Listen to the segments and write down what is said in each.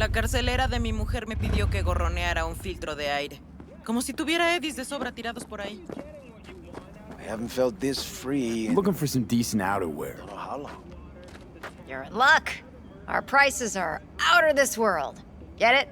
La carcelera de mi mujer me pidió que gorroneara un filtro de aire. Como si tuviera eddies de sobra tirados por ahí. I haven't felt this free in... Looking for some decent outerwear. don't know how long. You're in luck. Our prices are out of this world. Get it?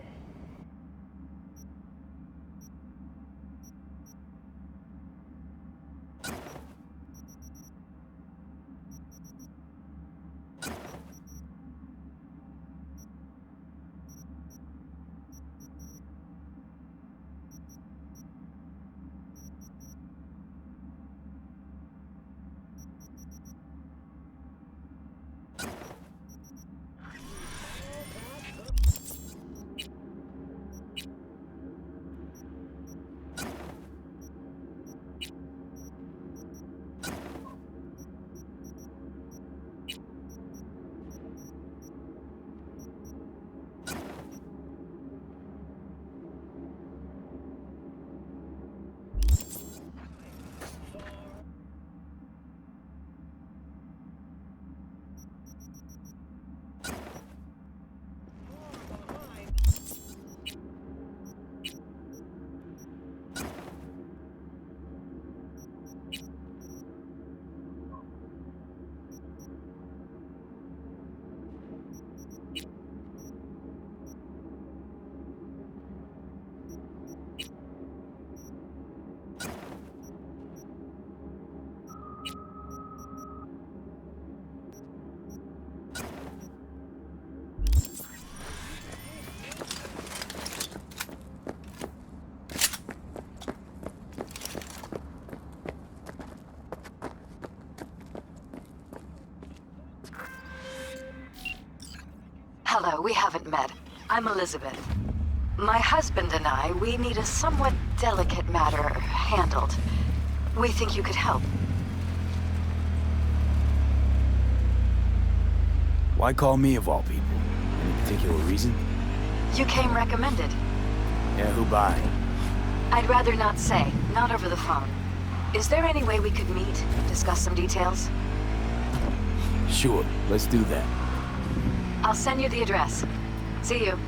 Hello, we haven't met. I'm Elizabeth. My husband and I, we need a somewhat delicate matter handled. We think you could help. Why call me of all people? Any particular reason? You came recommended. Yeah, who by? I'd rather not say, not over the phone. Is there any way we could meet, discuss some details? Sure, let's do that. I'll send you the address. See you.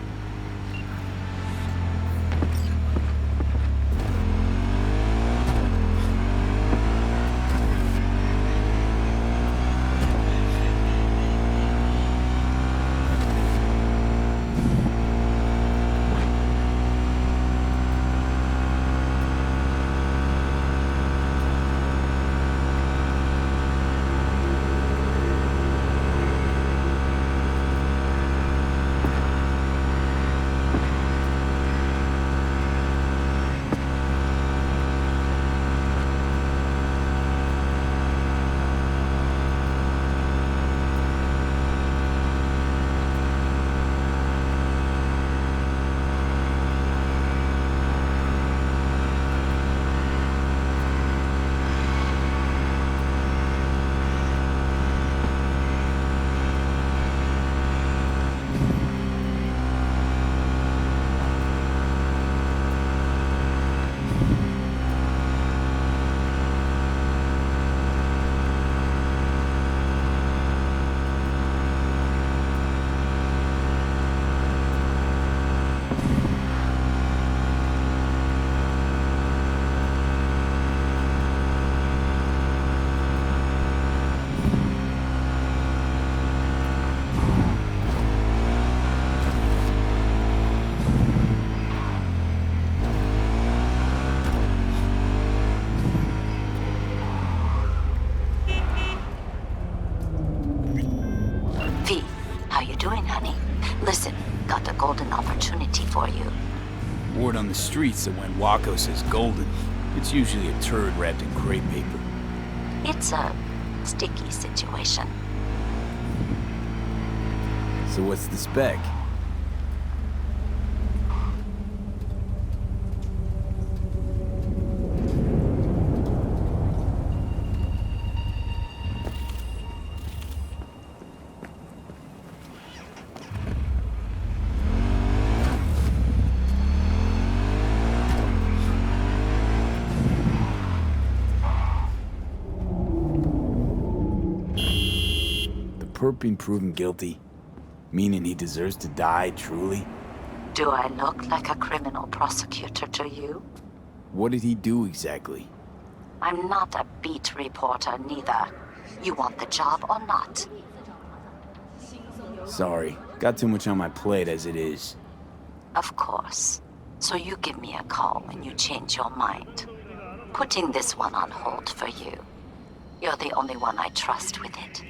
golden opportunity for you. Word on the streets that when Waco says golden, it's usually a turd wrapped in crepe paper. It's a sticky situation. So what's the spec? Perp being proven guilty. Meaning he deserves to die, truly? Do I look like a criminal prosecutor to you? What did he do exactly? I'm not a beat reporter, neither. You want the job or not? Sorry, got too much on my plate as it is. Of course. So you give me a call when you change your mind. Putting this one on hold for you. You're the only one I trust with it.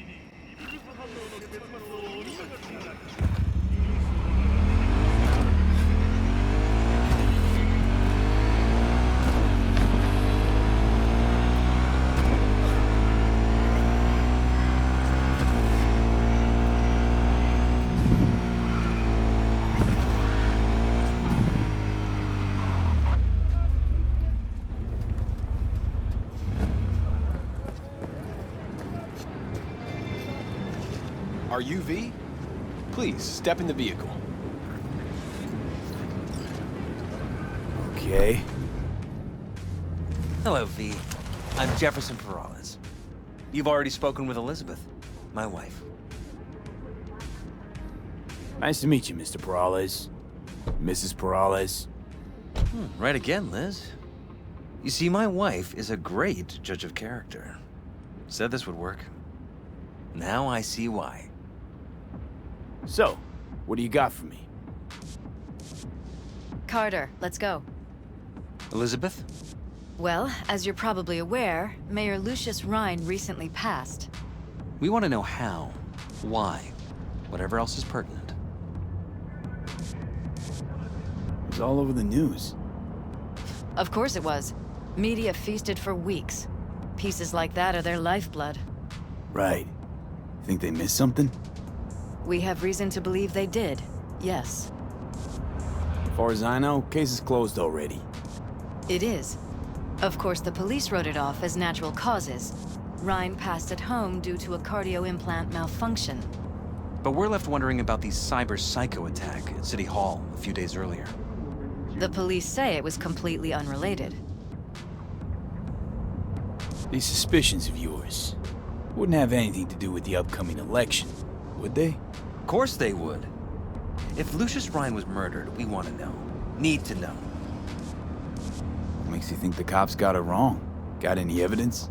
Are you V? Please, step in the vehicle. Okay. Hello, V. I'm Jefferson Peralez. You've already spoken with Elizabeth, my wife. Nice to meet you, Mr. Peralez. Mrs. Peralez. Right again, Liz. You see, my wife is a great judge of character. Said this would work. Now I see why. So, what do you got for me? Carter, let's go. Elizabeth? Well, as you're probably aware, Mayor Lucius Rhine recently passed. We want to know how, why, whatever else is pertinent. It was all over the news. Of course it was. Media feasted for weeks. Pieces like that are their lifeblood. Right. Think they missed something? We have reason to believe they did, yes. As far as I know, case is closed already. It is. Of course, the police wrote it off as natural causes. Rhine passed at home due to a cardio implant malfunction. But we're left wondering about the cyber psycho attack at City Hall a few days earlier. The police say it was completely unrelated. These suspicions of yours wouldn't have anything to do with the upcoming election, would they? Of course they would. If Lucius Rhine was murdered, we want to know. Need to know. What makes you think the cops got it wrong? Got any evidence?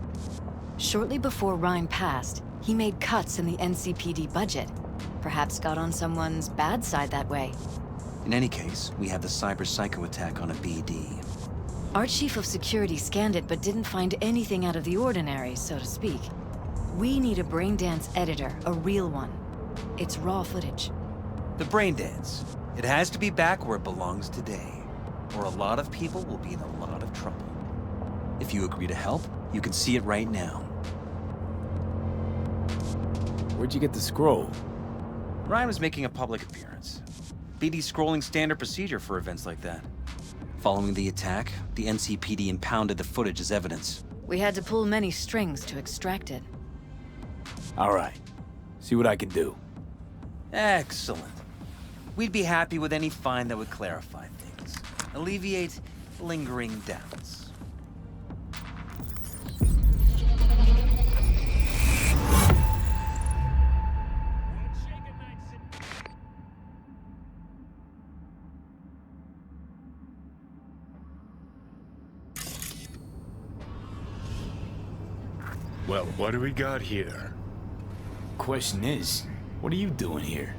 Shortly before Rhine passed, he made cuts in the NCPD budget. Perhaps got on someone's bad side that way. In any case, we have the cyber psycho attack on a BD. Our chief of security scanned it but didn't find anything out of the ordinary, so to speak. We need a braindance editor, a real one. It's raw footage. The brain dance. It has to be back where it belongs today, or a lot of people will be in a lot of trouble. If you agree to help, you can see it right now. Where'd you get the scroll? Ryan was making a public appearance. BD scrolling standard procedure for events like that. Following the attack, the NCPD impounded the footage as evidence. We had to pull many strings to extract it. All right. See what I can do. Excellent. We'd be happy with any find that would clarify things, alleviate lingering doubts. Well, what do we got here? Question is, what are you doing here?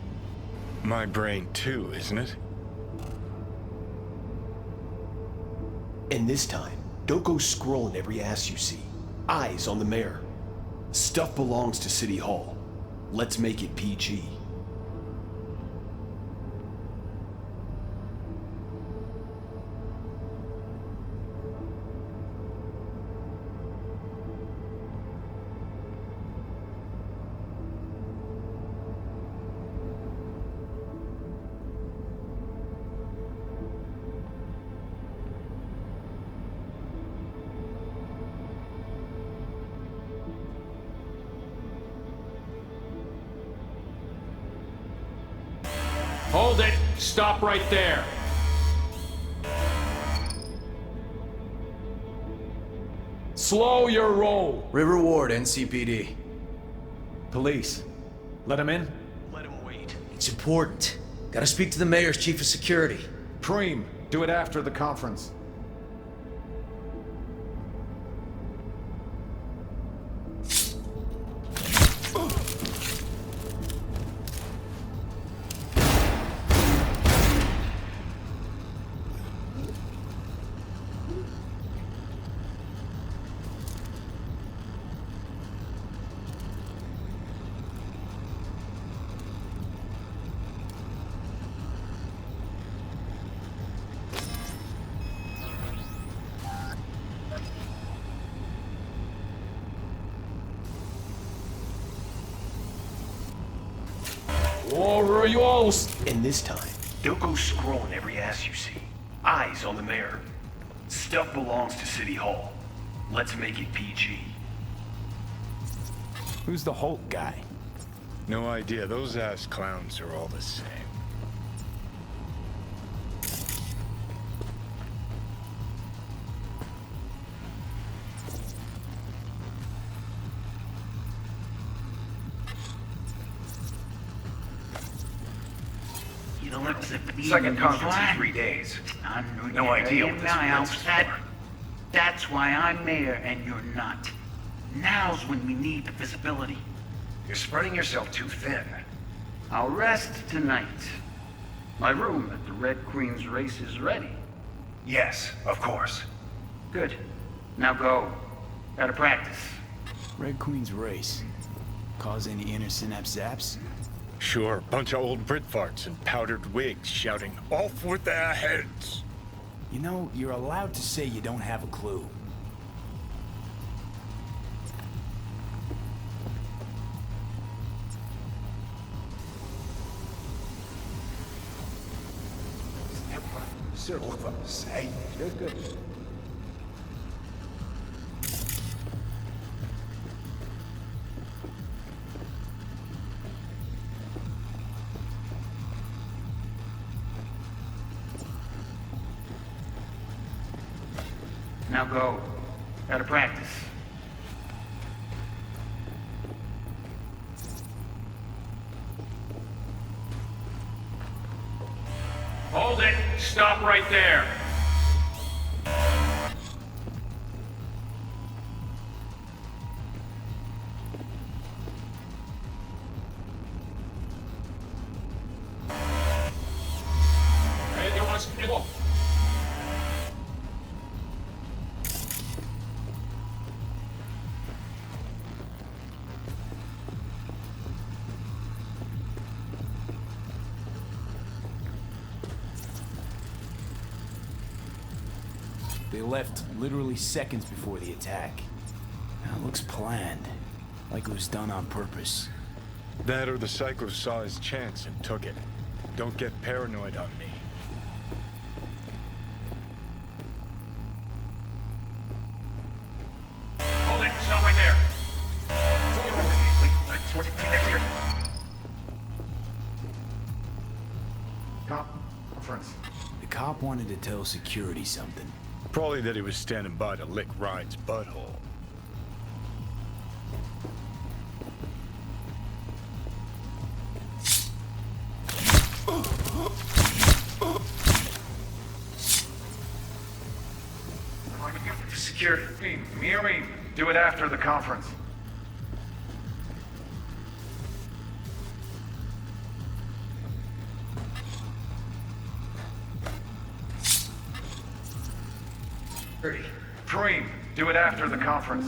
My brain too, isn't it? And this time, don't go scrolling every ass you see. Eyes on the mayor. Stuff belongs to City Hall. Let's make it PG. Hold it! Stop right there! Slow your roll! River Ward, NCPD. Police. Let him in? Let him wait. It's important. Gotta speak to the mayor's chief of security. Preem, do it after the conference. And this time, don't go scrolling every ass you see. Eyes on the mayor. Stuff belongs to City Hall. Let's make it PG. Who's the Hulk guy? No idea. Those ass clowns are all the same. Second conference in 3 days. No idea what this is for. That's why I'm mayor and you're not. Now's when we need the visibility. You're spreading yourself too thin. I'll rest tonight. My room at the Red Queen's race is ready. Yes, of course. Good. Now go. Gotta practice. Red Queen's race. Cause any inner synapse zaps? Sure, bunch of old Brit farts in powdered wigs shouting, "Off with their heads!" You know, you're allowed to say you don't have a clue. Good. Now go. Gotta practice. Hold it! Stop right there! They left literally seconds before the attack. Now, it looks planned, like it was done on purpose. That or the Psycho saw his chance and took it. Don't get paranoid on me. Hold it! Stop right there! Conference. The cop wanted to tell security something. Probably that he was standing by to lick Ryan's butthole. Security. Me. Do it after the conference. Preem, do it after the conference.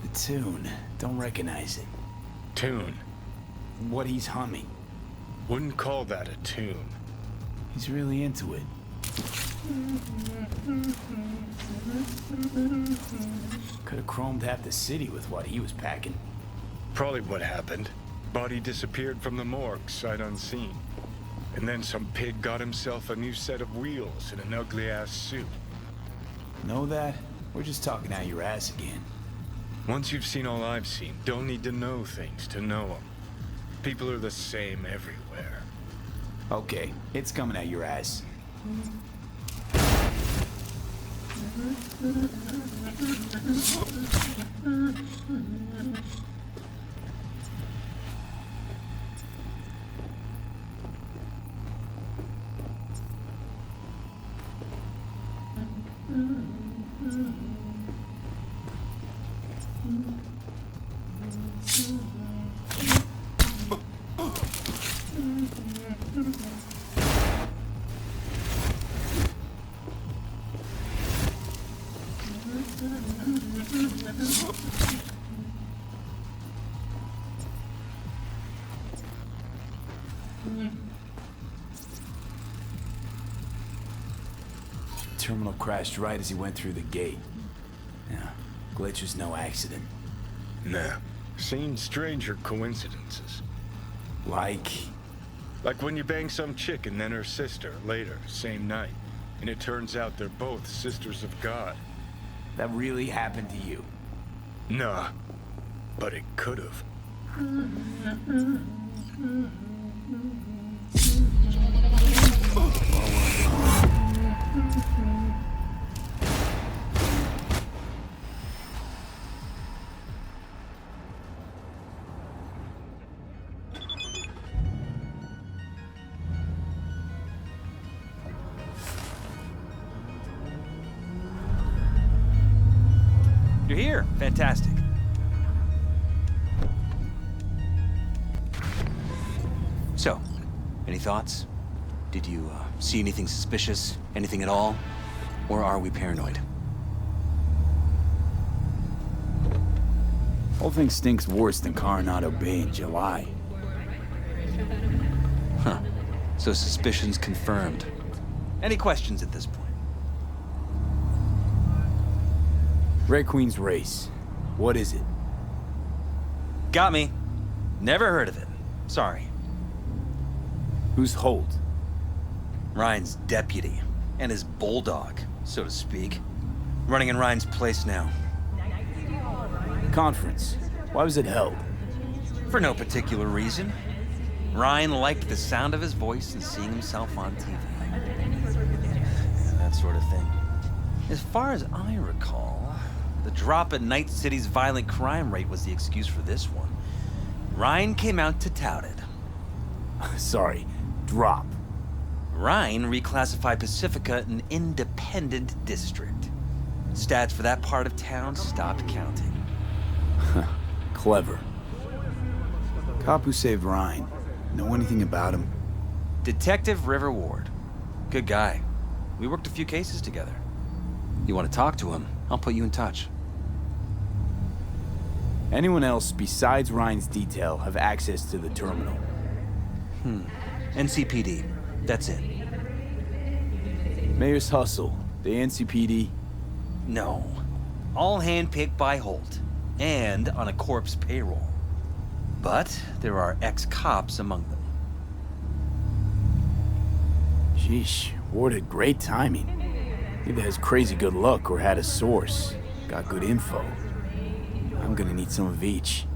The tune. Don't recognize it. Tune? What he's humming. Wouldn't call that a tune. He's really into it. Could have chromed half the city with what he was packing. Probably what happened. Body disappeared from the morgue, sight unseen. And then some pig got himself a new set of wheels and an ugly-ass suit. Know that? We're just talking out your ass again. Once you've seen all I've seen, don't need to know things to know them. People are the same everywhere. Okay, it's coming out your ass. Terminal crashed right as he went through the gate. Yeah, glitch was no accident. Nah. Seen stranger coincidences. Like when you bang some chick and then her sister later, same night. And it turns out they're both sisters of God. that really happened to you? Nah, but it could've. You're here. Fantastic. So, any thoughts? Did you see anything suspicious? Anything at all? Or are we paranoid? Whole thing stinks worse than Coronado Bay in July. Huh. So suspicions confirmed. Any questions at this point? Red Queen's race. What is it? Got me. Never heard of it. Sorry. Who's Holt? Ryan's deputy. And his bulldog, so to speak. Running in Ryan's place now. Conference. Why was it held? For no particular reason. Ryan liked the sound of his voice and seeing himself on TV. That sort of thing. As far as I recall, the drop in Night City's violent crime rate was the excuse for this one. Ryan came out to tout it. Sorry, drop. Ryan reclassified Pacifica an independent district. Stats for that part of town stopped counting. Clever. Cop who saved Ryan. Know anything about him? Detective River Ward. Good guy. We worked a few cases together. You want to talk to him? I'll put you in touch. Anyone else besides Ryan's detail have access to the terminal? NCPD. That's it. Mayor's Hustle. The NCPD? No. All handpicked by Holt. And on a corpse payroll. But there are ex-cops among them. Sheesh, Ward had great timing. Either has crazy good luck or had a source. Got good info. I'm gonna need some of each.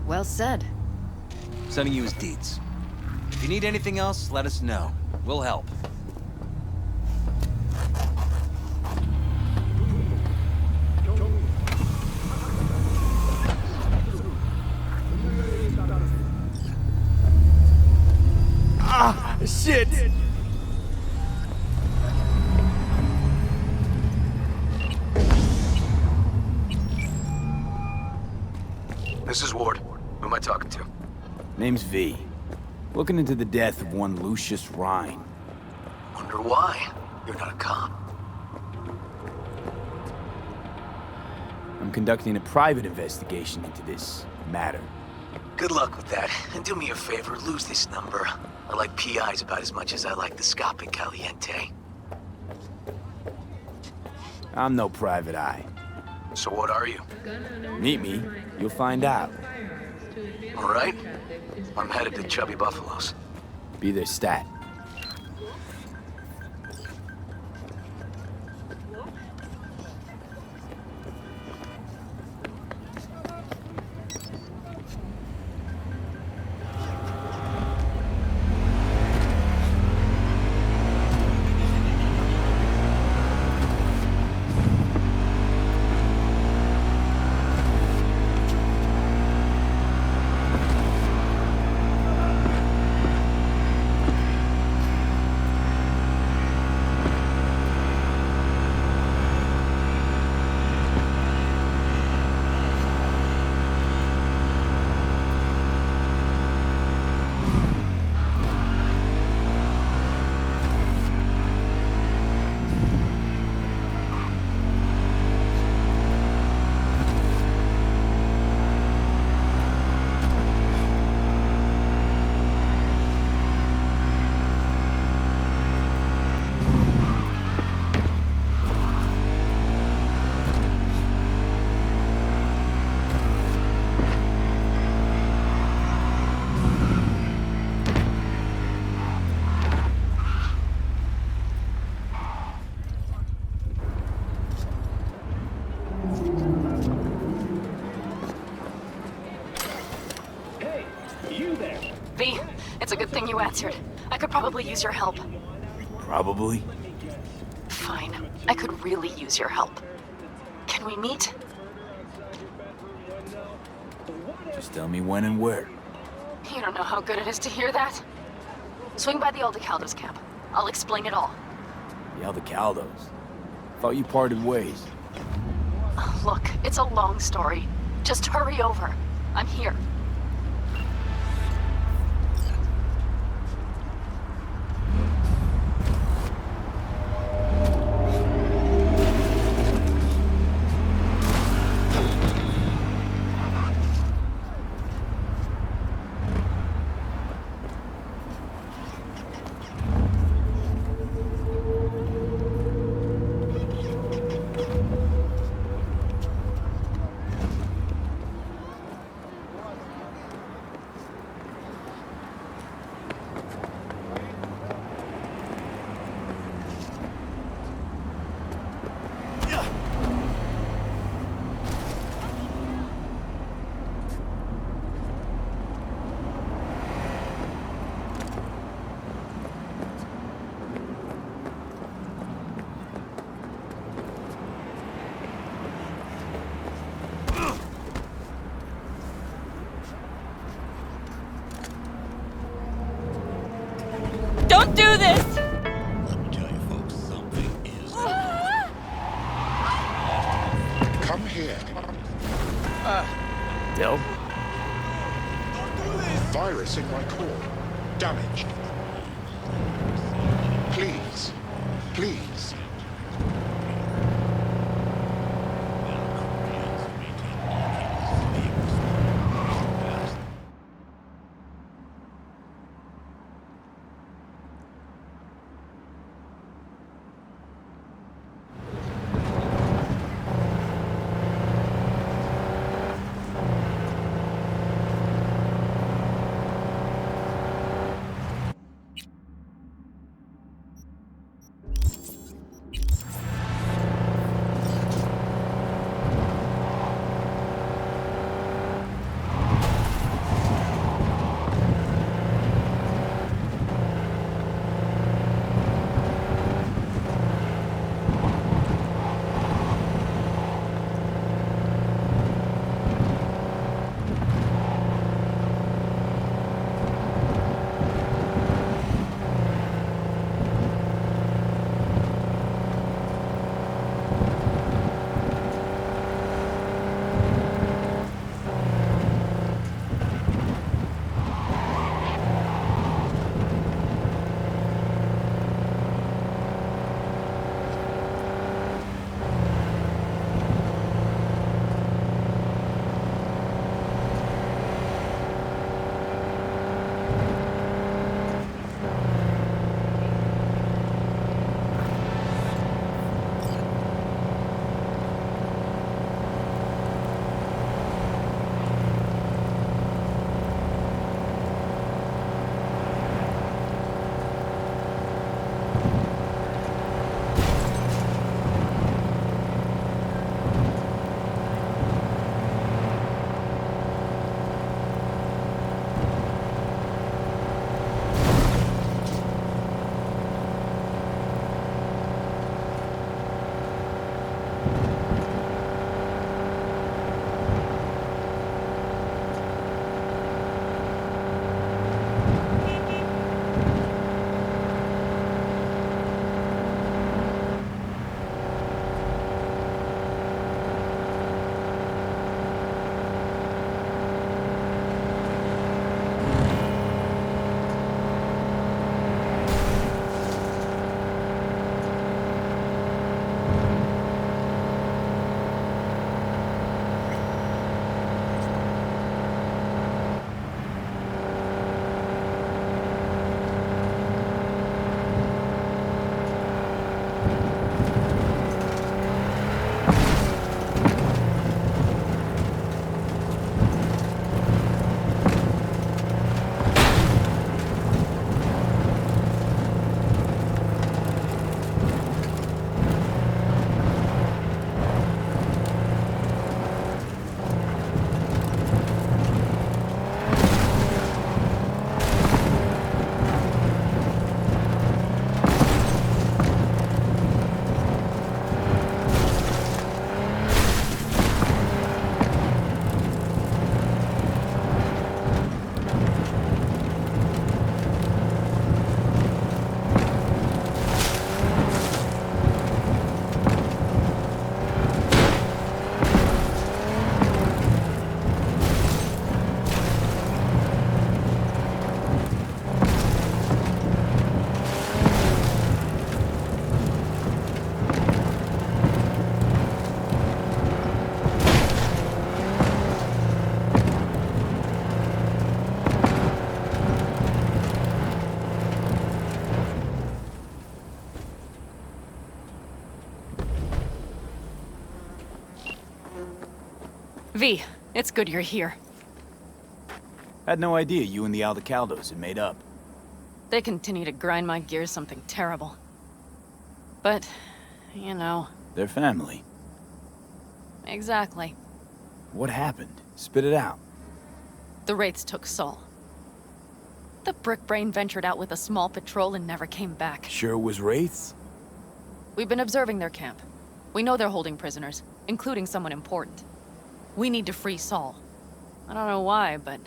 Well said. Sending you his deeds. If you need anything else, let us know. We'll help. Ah, shit! This is Ward. Who am I talking to? Name's V. Looking into the death of one Lucius Rhine. Wonder why? You're not a cop. I'm conducting a private investigation into this matter. Good luck with that. And do me a favor, lose this number. I like PIs about as much as I like the Scope Caliente. I'm no private eye. So what are you? Meet me, you'll find out. All right. I'm headed to Chubby Buffaloes. Be their stat. good thing you answered. I could probably use your help. Probably. Fine. I could really use your help. Can we meet? Just tell me when and where. You don't know how good it is to hear that. Swing by the Aldecaldos camp. I'll explain it all. The Aldecaldos. Thought you parted ways. Look, it's a long story. Just hurry over. I'm here. Don't do this! Come here. Del? Virus in my core. Damaged. Please. Please. V, it's good you're here. Had no idea you and the Aldecaldos had made up. They continue to grind my gears something terrible. But, you know... They're family. Exactly. What happened? Spit it out. The Wraiths took Saul. The Brickbrain ventured out with a small patrol and never came back. Sure it was Wraiths? We've been observing their camp. We know they're holding prisoners, including someone important. We need to free Saul. I don't know why, but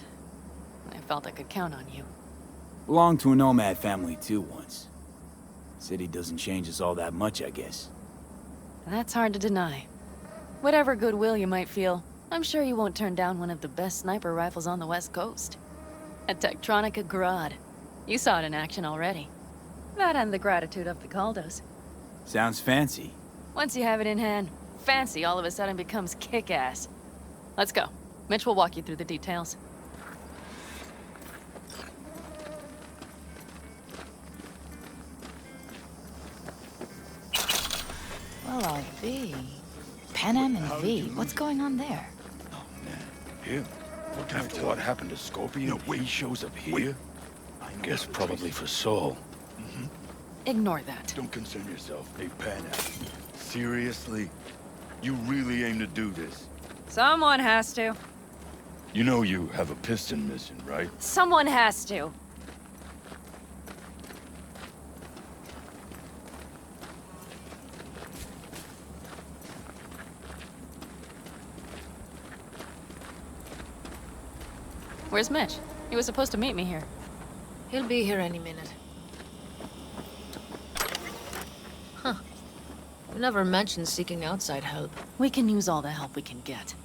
I felt I could count on you. Belonged to a nomad family too once. City doesn't change us all that much, I guess. That's hard to deny. Whatever goodwill you might feel, I'm sure you won't turn down one of the best sniper rifles on the West Coast. A Tektronica Grad. You saw it in action already. That and the gratitude of the Caldos. Sounds fancy. Once you have it in hand, fancy all of a sudden becomes kick-ass. Let's go. Mitch will walk you through the details. Well, V. Panem and V. What's going on there? Him? After what happened to Scorpion, he shows up here? Guess probably for Saul. Ignore that. Don't concern yourself. Hey, Panam. Seriously? You really aim to do this? Someone has to. You know you have a piston mission, right? Someone has to. Where's Mitch? He was supposed to meet me here. He'll be here any minute. Huh. You never mentioned seeking outside help. We can use all the help we can get.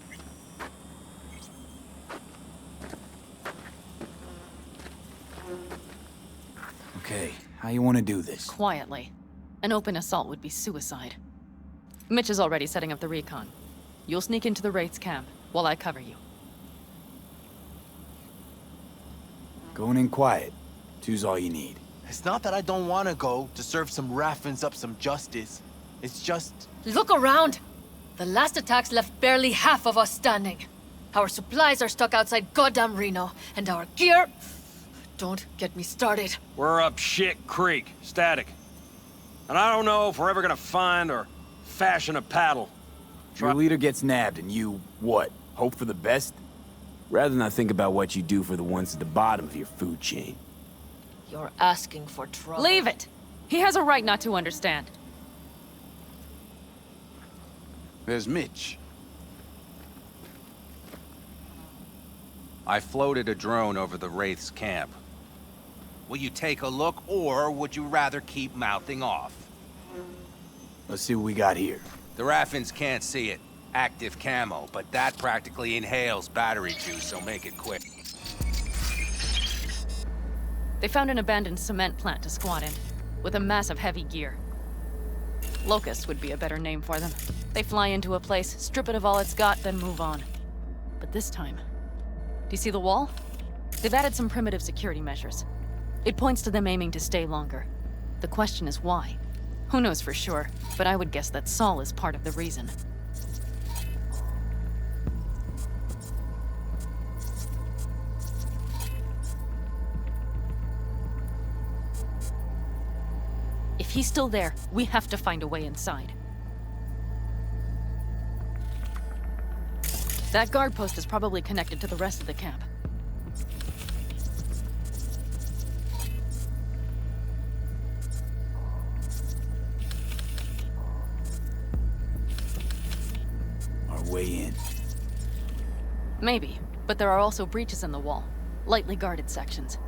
Okay, how you want to do this? Quietly. An open assault would be suicide. Mitch is already setting up the recon. You'll sneak into the Wraith's camp while I cover you. Going in quiet. Two's all you need. It's not that I don't want to go to serve some Raffins up some justice. It's just... Look around! The last attacks left barely half of us standing. Our supplies are stuck outside goddamn Reno, and our gear... Don't get me started. We're up shit creek, static. And I don't know if we're ever gonna find or fashion a paddle. Your leader gets nabbed and you, what, hope for the best? Rather not think about what you do for the ones at the bottom of your food chain. You're asking for trouble. Leave it! He has a right not to understand. There's Mitch. I floated a drone over the Wraith's camp. Will you take a look, or would you rather keep mouthing off? Let's see what we got here. The Raffins can't see it. Active camo, but that practically inhales battery juice, so make it quick. They found an abandoned cement plant to squat in, with a massive heavy gear. Locust would be a better name for them. They fly into a place, strip it of all it's got, then move on. But this time... Do you see the wall? They've added some primitive security measures. It points to them aiming to stay longer. The question is why? Who knows for sure, but I would guess that Saul is part of the reason. If he's still there, we have to find a way inside. That guard post is probably connected to the rest of the camp. Our way in. Maybe, but there are also breaches in the wall. Lightly guarded sections.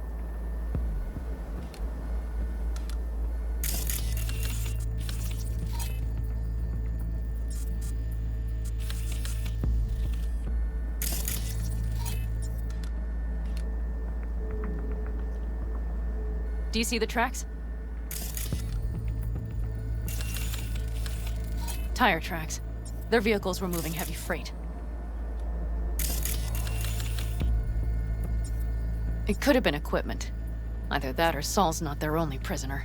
Do you see the tracks? Tire tracks. Their vehicles were moving heavy freight. It could have been equipment. Either that or Saul's not their only prisoner.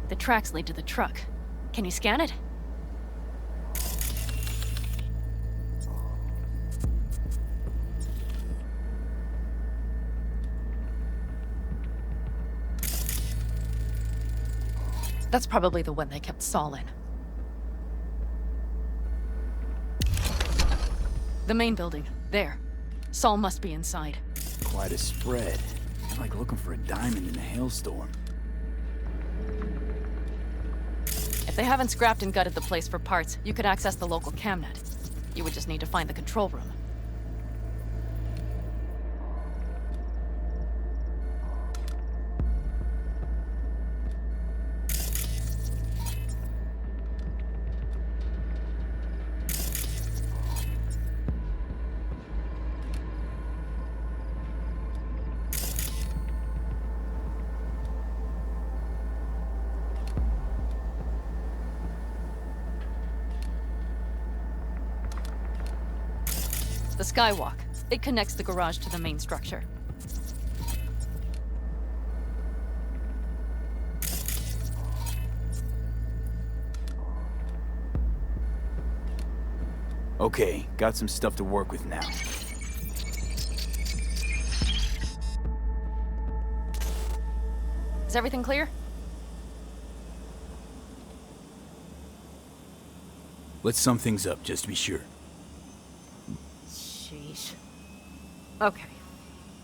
The tracks lead to the truck. Can you scan it? That's probably the one they kept Saul in. The main building. There. Saul must be inside. Quite a spread. Like looking for a diamond in a hailstorm. If they haven't scrapped and gutted the place for parts, you could access the local camnet. You would just need to find the control room. The skywalk. It connects the garage to the main structure. Okay, got some stuff to work with now. Is everything clear? Let's sum things up, just to be sure. Sheesh. Okay.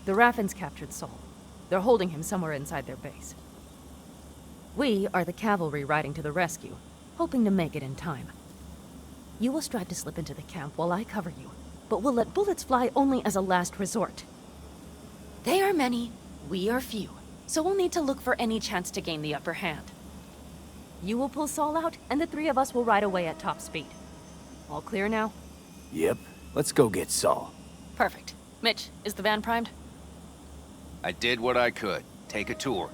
The Raffens captured Saul. They're holding him somewhere inside their base. We are the cavalry riding to the rescue, hoping to make it in time. You will strive to slip into the camp while I cover you, but we'll let bullets fly only as a last resort. They are many, we are few, so we'll need to look for any chance to gain the upper hand. You will pull Saul out, and the three of us will ride away at top speed. All clear now? Yep. Let's go get Saul. Perfect. Mitch, is the van primed? I did what I could. Take a tour.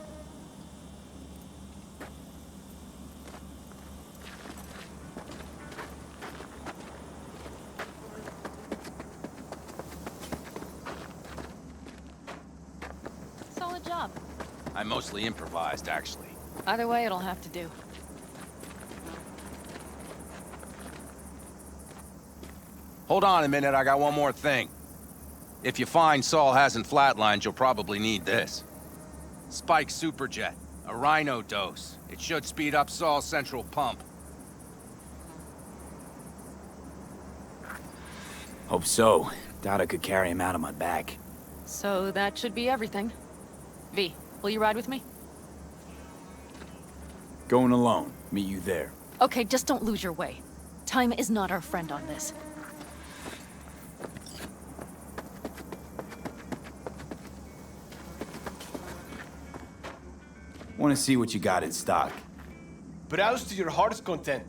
Solid job. I mostly improvised, actually. Either way, it'll have to do. Hold on a minute, I got one more thing. If you find Saul hasn't flatlined, you'll probably need this. Spike Superjet, a Rhino dose. It should speed up Saul's central pump. Hope so. Doubt I could carry him out on my back. So that should be everything. V, will you ride with me? Going alone. Meet you there. Okay, just don't lose your way. Time is not our friend on this. Want to see what you got in stock. Browse to your heart's content.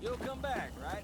You'll come back, right?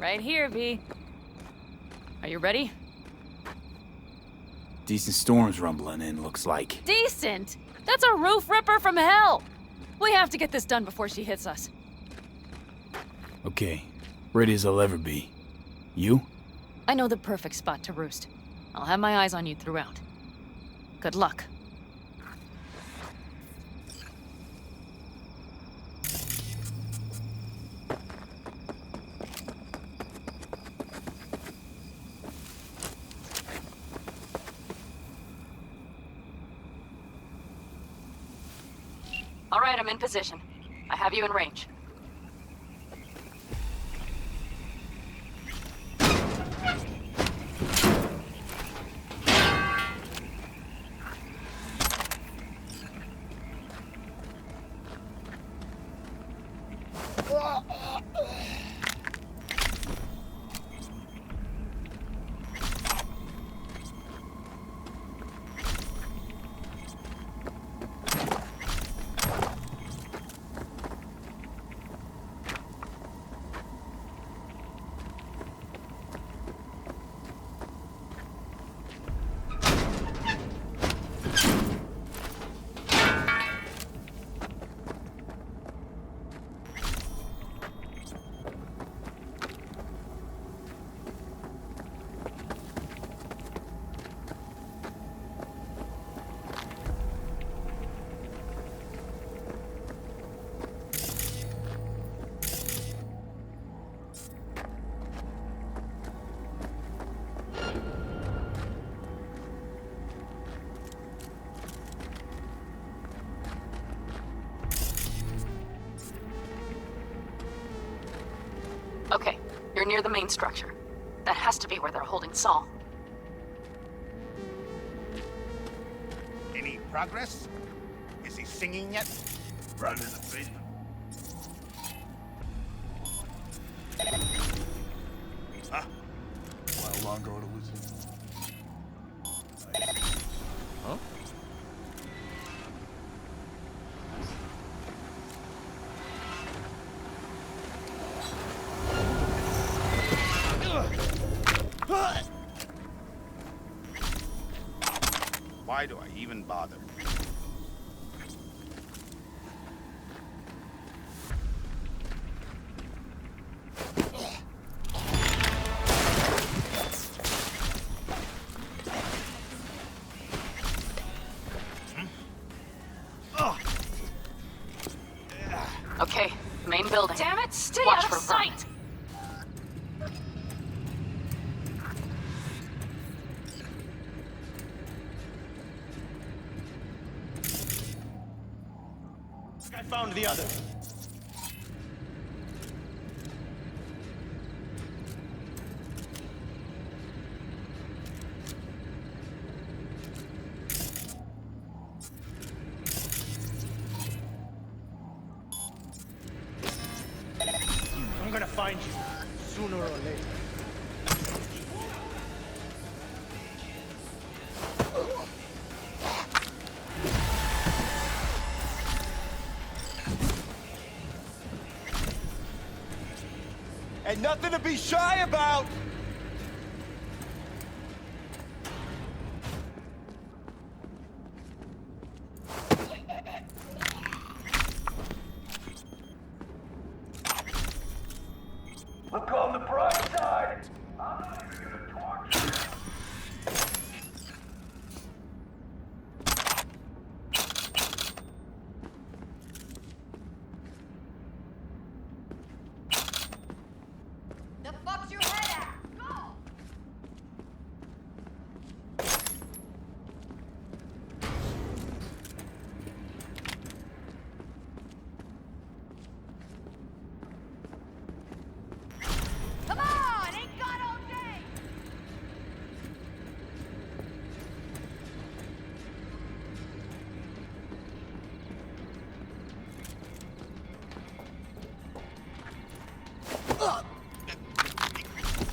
Right here, V. Are you ready? Decent storm's rumbling in, looks like. Decent? That's a roof ripper from hell! We have to get this done before she hits us. Okay, ready as I'll ever be. You? I know the perfect spot to roost. I'll have my eyes on you throughout. Good luck. All right, I'm in position. I have you in range. Okay, you're near the main structure. That has to be where they're holding Saul. Any progress? Is he singing yet? Run in the basement. Huh? A while longer to lose. Huh? Why do I even bother? Okay, main building. Damn it, stay Watch out for of sight! vermin. I found the other. I'm gonna find you, sooner or later. And nothing to be shy about! Look on the bright side. I'm not even gonna torch you. The fuck's your head at? Go! Come on! Ain't got all day!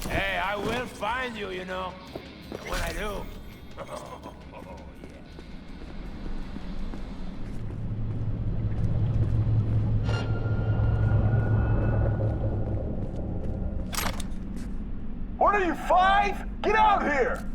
Hey, I will find you, you know. When I do. What are you, 5? Get out here!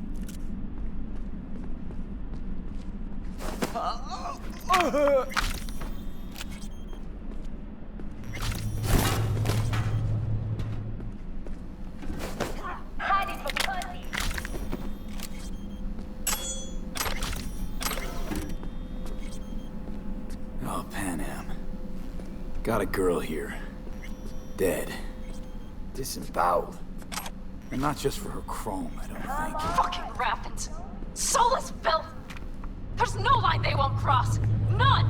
Oh, Pan Am. Got a girl here. Dead. Disemboweled. And not just for her chrome, I don't think. Fucking rabbits! Soulless filth! There's no line they won't cross! None!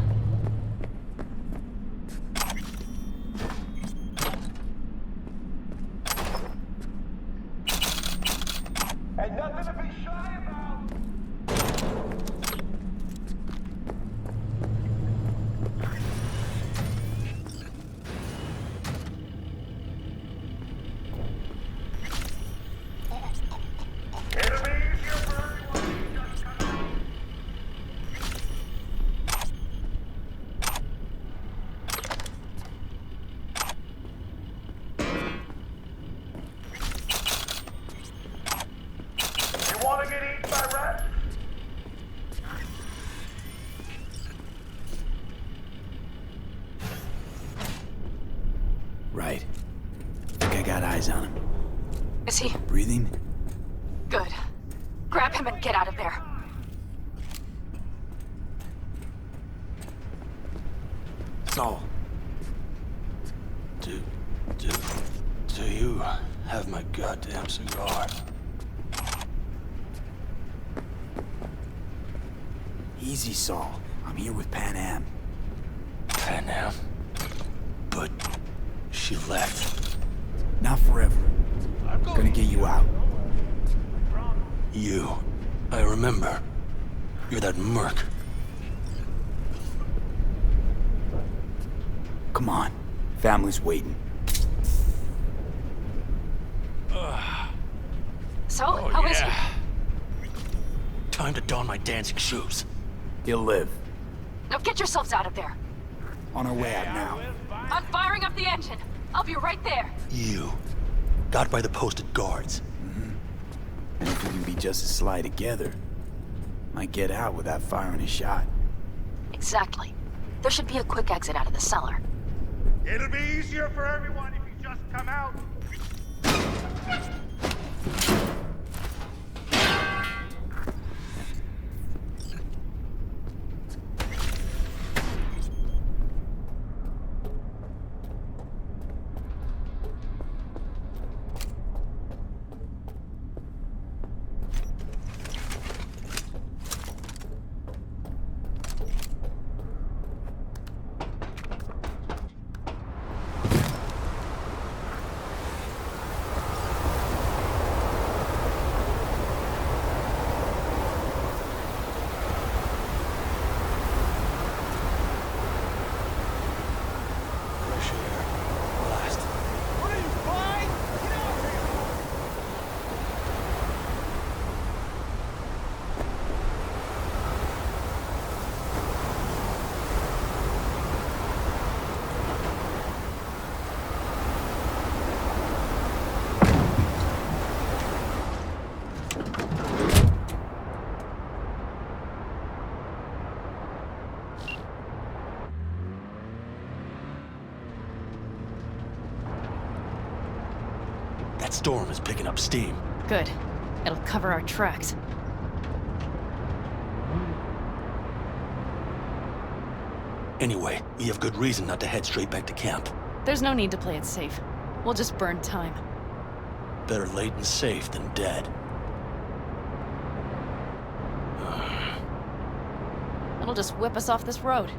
Ain't nothing to be shy about! Right. Think I got eyes on him. Is he? Breathing? Good. Grab him and get out of there. Saul. Do you have my goddamn cigar? Easy, Saul. I'm here with Pan Am. Pan Am? But she left. Not forever. Gonna get you out. You. I remember. You're that merc. Come on. Family's waiting. So, how is he? Time to don my dancing shoes. He'll live. Now get yourselves out of there. On our way out now. I'm firing up the engine. I'll be right there. You. Got by the posted guards. And if we can be just as sly together, might get out without firing a shot. Exactly. There should be a quick exit out of the cellar. It'll be easier for everyone if you just come out. That storm is picking up steam. Good. It'll cover our tracks. Anyway, we have good reason not to head straight back to camp. There's no need to play it safe. We'll just burn time. Better late and safe than dead. It'll just whip us off this road.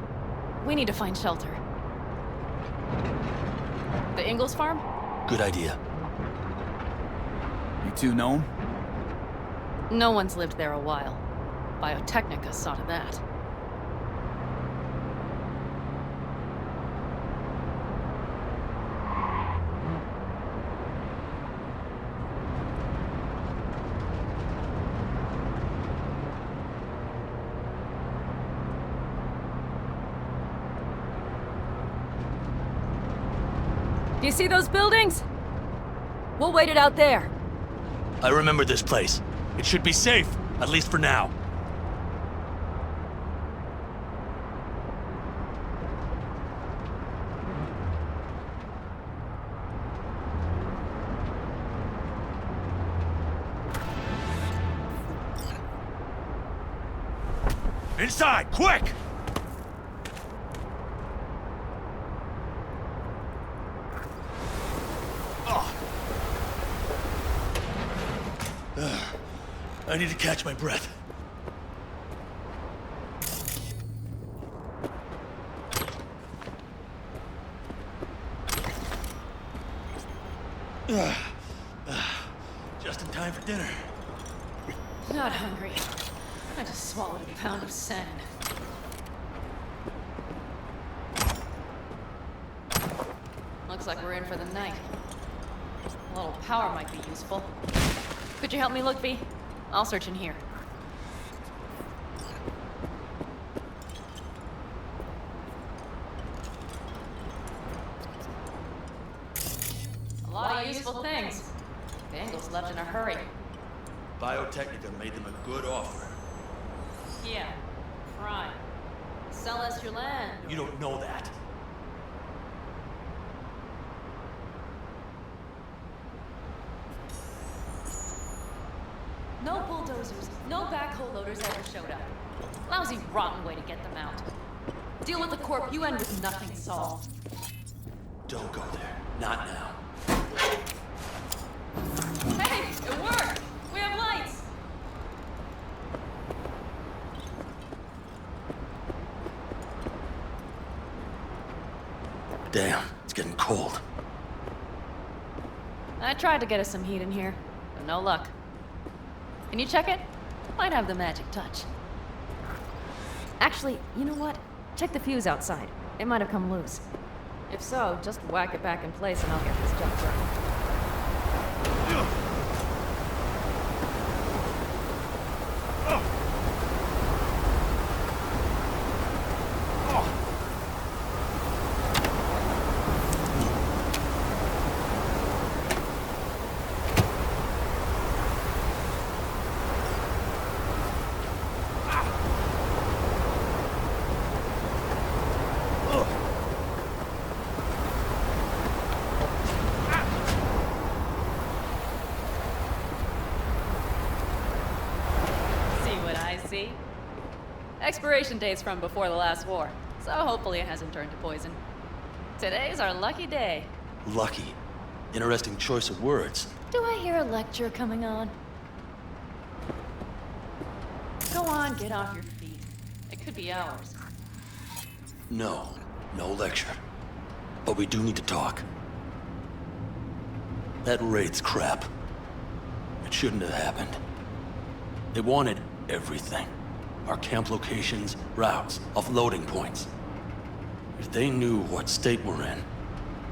We need to find shelter. The Ingalls farm? Good idea. You two know him? No one's lived there a while. Biotechnica saw to that. Do you see those buildings? We'll wait it out there. I remember this place. It should be safe, at least for now. Inside, quick! I need to catch my breath. Just in time for dinner. Not hungry. I just swallowed a pound of sand. Looks like we're in for the night. A little power might be useful. Could you help me look, V? I'll search in here. A lot of useful things. Bangles left in a hurry. Biotechnica made them a good offer. Yeah, crime. Sell us your land. You don't know that. No bulldozers, no backhoe loaders ever showed up. Lousy, rotten way to get them out. Deal with the corp, you end with nothing solved. Don't go there. Not now. Hey, it worked! We have lights! Damn, it's getting cold. I tried to get us some heat in here, but no luck. Can you check it? Might have the magic touch. Actually, you know what? Check the fuse outside. It might have come loose. If so, just whack it back in place and I'll get this job done. Expiration date's from before the last war, so hopefully it hasn't turned to poison. Today's our lucky day. Lucky. Interesting choice of words. Do I hear a lecture coming on? Go on, get off your feet. It could be hours. No, no lecture. But we do need to talk. That raid's crap. It shouldn't have happened. They wanted everything. Our camp locations, routes, offloading points. If they knew what state we're in,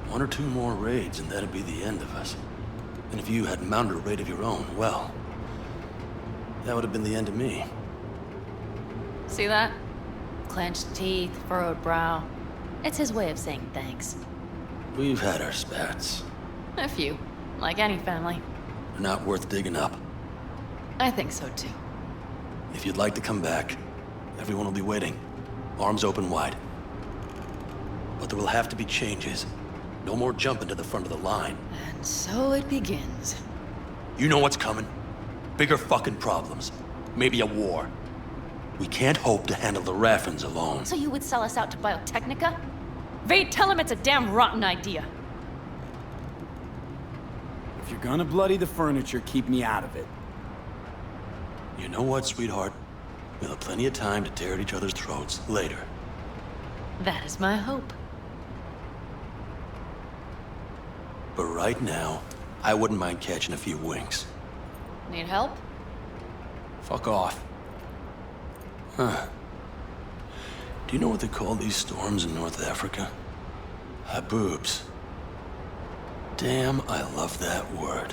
1 or 2 more raids and that'd be the end of us. And if you had mounted a raid of your own, well, that would have been the end of me. See that? Clenched teeth, furrowed brow. It's his way of saying thanks. We've had our spats. A few, like any family. They're not worth digging up. I think so too. If you'd like to come back, everyone will be waiting. Arms open wide. But there will have to be changes. No more jumping to the front of the line. And so it begins. You know what's coming. Bigger fucking problems. Maybe a war. We can't hope to handle the Raffens alone. So you would sell us out to Biotechnica? Vade, tell him it's a damn rotten idea. If you're gonna bloody the furniture, keep me out of it. You know what, sweetheart? We'll have plenty of time to tear at each other's throats later. That is my hope. But right now, I wouldn't mind catching a few winks. Need help? Fuck off. Huh. Do you know what they call these storms in North Africa? Haboobs. Damn, I love that word.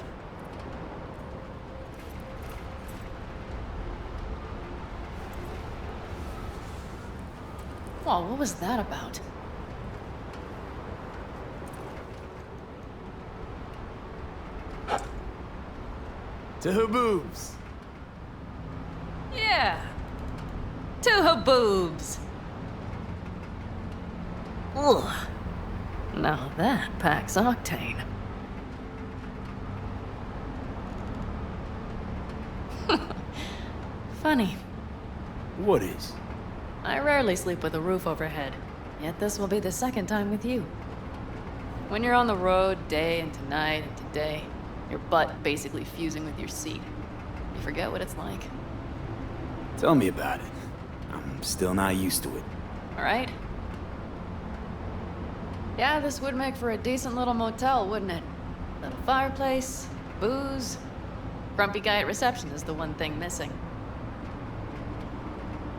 Well, what was that about? To her boobs. Yeah. To her boobs. Ugh. Now that packs octane. Funny. What is? I rarely sleep with a roof overhead, yet this will be the second time with you. When you're on the road day into night into day, your butt basically fusing with your seat, you forget what it's like. Tell me about it. I'm still not used to it. Alright? Yeah, this would make for a decent little motel, wouldn't it? Little fireplace, booze. Grumpy guy at reception is the one thing missing.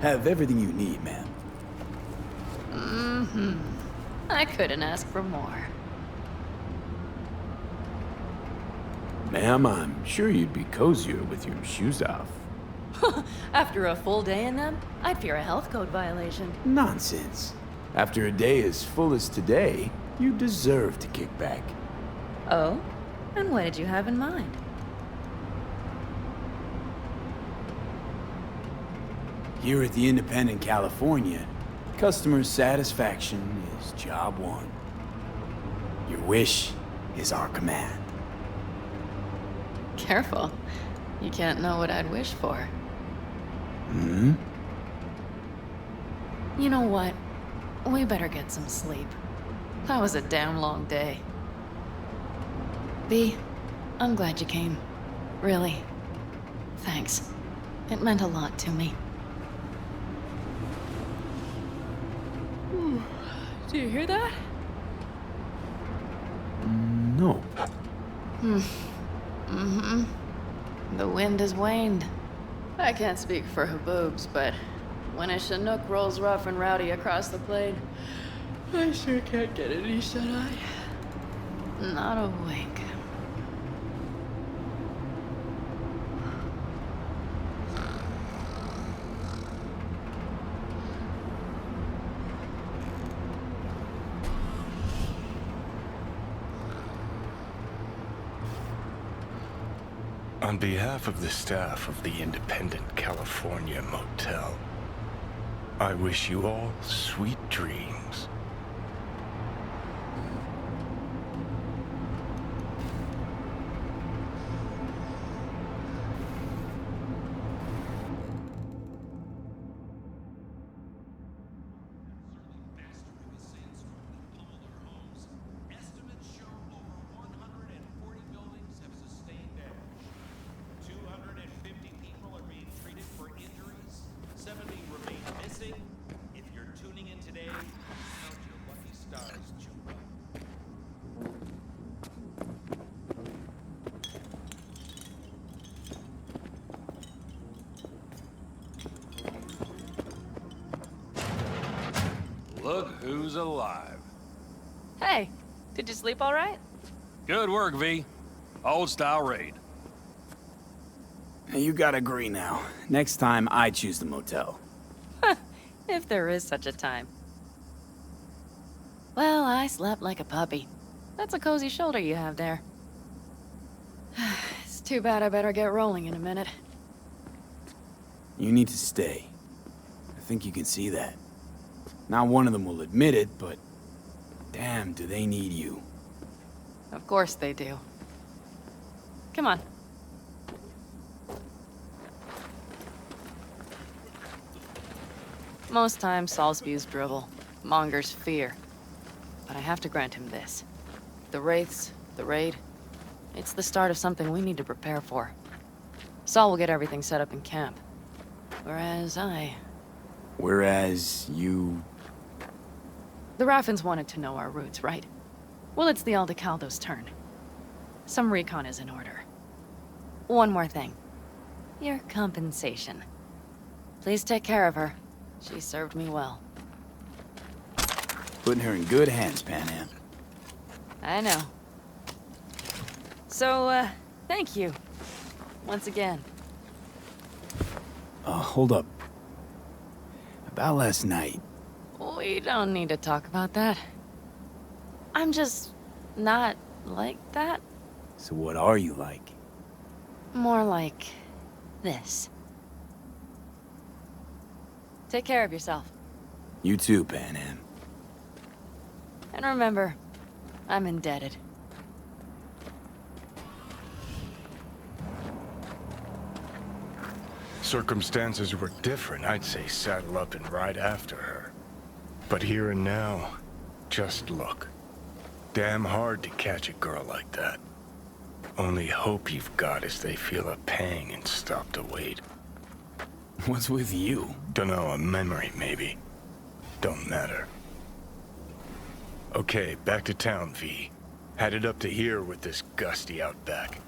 Have everything you need, ma'am. Mm-hmm. I couldn't ask for more. Ma'am, I'm sure you'd be cozier with your shoes off. After a full day in them, I'd fear a health code violation. Nonsense. After a day as full as today, you deserve to kick back. Oh? And what did you have in mind? Here at the Independent California, customer satisfaction is job one. Your wish is our command. Careful. You can't know what I'd wish for. Hmm? You know what? We better get some sleep. That was a damn long day. B, I'm glad you came. Really. Thanks. It meant a lot to me. Do you hear that? No. Mm-hmm. The wind has waned. I can't speak for her boobs, but when a Chinook rolls rough and rowdy across the plain, I sure can't get any shut-eye. Not a wink. On behalf of the staff of the Independent California Motel, I wish you all sweet dreams. Look who's alive. Hey, did you sleep all right? Good work, V. Old style raid. You gotta agree now. Next time, I choose the motel. If there is such a time. Well, I slept like a puppy. That's a cozy shoulder you have there. It's too bad I better get rolling in a minute. You need to stay. I think you can see that. Not one of them will admit it, but damn, do they need you. Of course they do. Come on. Most times, Saul spews drivel, mongers fear. But I have to grant him this. The Wraiths, the raid, it's the start of something we need to prepare for. Saul will get everything set up in camp. Whereas you... The Raffins wanted to know our roots, right? Well, it's the Aldecaldo's turn. Some recon is in order. One more thing. Your compensation. Please take care of her. She served me well. Putting her in good hands, Panam. I know. So, thank you. Once again. Hold up. About last night. We don't need to talk about that. I'm just not like that. So what are you like? More like this. Take care of yourself. You too, Pan Am. And remember, I'm indebted. Circumstances were different, I'd say saddle up and ride after her. But here and now, just look. Damn hard to catch a girl like that. Only hope you've got is they feel a pang and stop to wait. What's with you? Dunno, a memory maybe. Don't matter. Okay, back to town, V. Headed up to here with this gusty outback.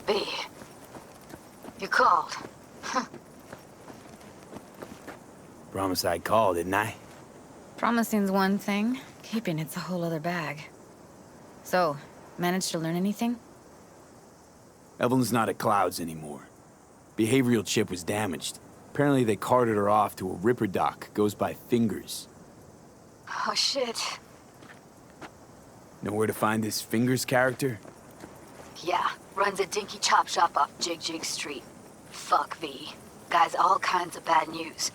V, you called. Promise I'd call, didn't I? Promising's one thing, keeping it's a whole other bag. So, managed to learn anything? Evelyn's not at Clouds anymore. Behavioral chip was damaged. Apparently they carted her off to a Ripper dock, goes by Fingers. Oh, shit. Know where to find this Fingers character? Yeah, runs a dinky chop shop off Jig Jig Street. Fuck V. Guy's all kinds of bad news.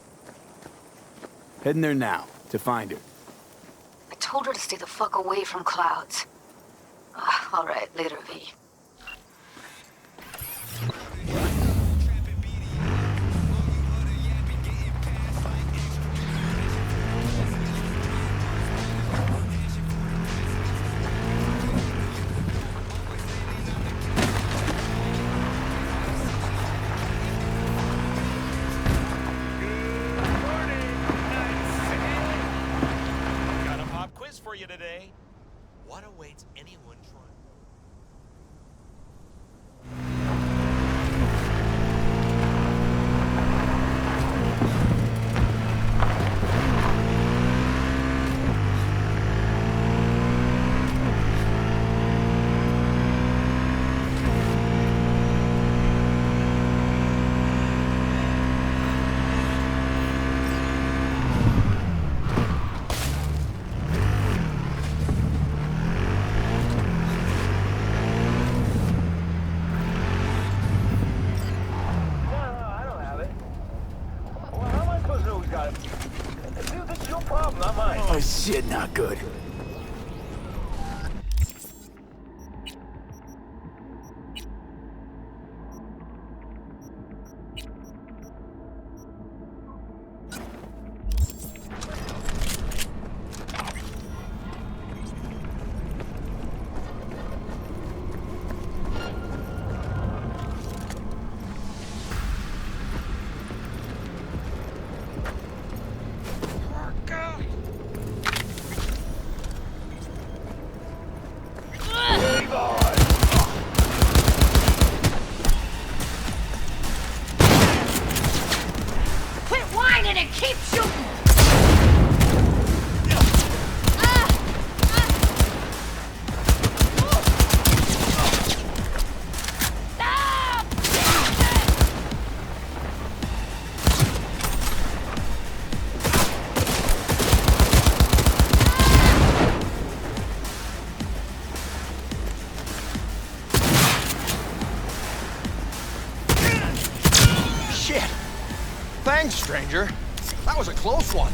Heading there now, to find her. I told her to stay the fuck away from Clouds. All right, later, V. For you today. What awaits anyone trying? Oh shit, not good. Keep shooting! Shit! Thanks, stranger. That was a close one.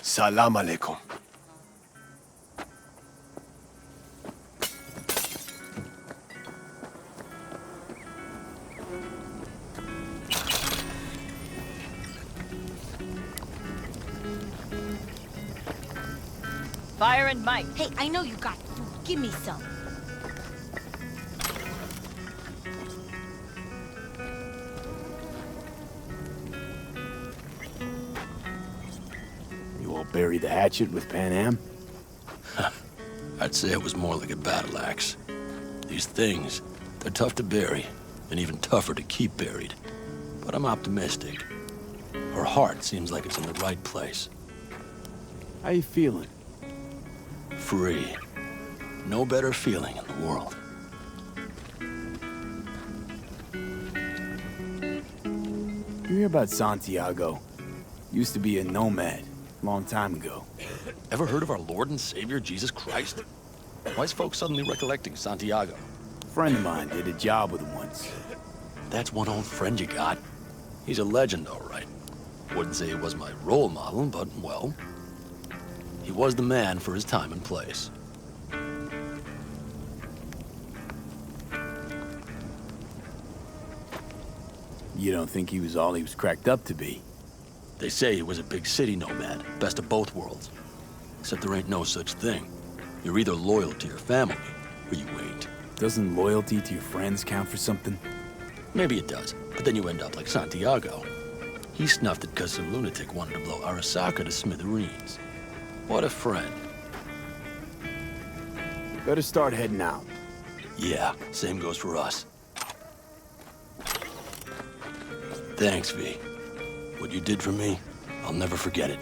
Salam alaikum. Fire and Mike. Hey, I know you got food. Give me some. You all bury the hatchet with Pan Am? I'd say it was more like a battle axe. These things, they're tough to bury, and even tougher to keep buried. But I'm optimistic. Her heart seems like it's in the right place. How you feeling? Free. No better feeling in the world. You hear about Santiago? Used to be a nomad, long time ago. Ever heard of our Lord and Savior, Jesus Christ? Why's folks suddenly recollecting Santiago? A friend of mine did a job with him once. That's one old friend you got. He's a legend, all right. Wouldn't say he was my role model, but, well, he was the man for his time and place. You don't think he was all he was cracked up to be? They say he was a big city nomad, best of both worlds. Except there ain't no such thing. You're either loyal to your family, or you ain't. Doesn't loyalty to your friends count for something? Maybe it does, but then you end up like Santiago. He snuffed it because some lunatic wanted to blow Arasaka to smithereens. What a friend. Better start heading out. Yeah, same goes for us. Thanks, V. What you did for me, I'll never forget it.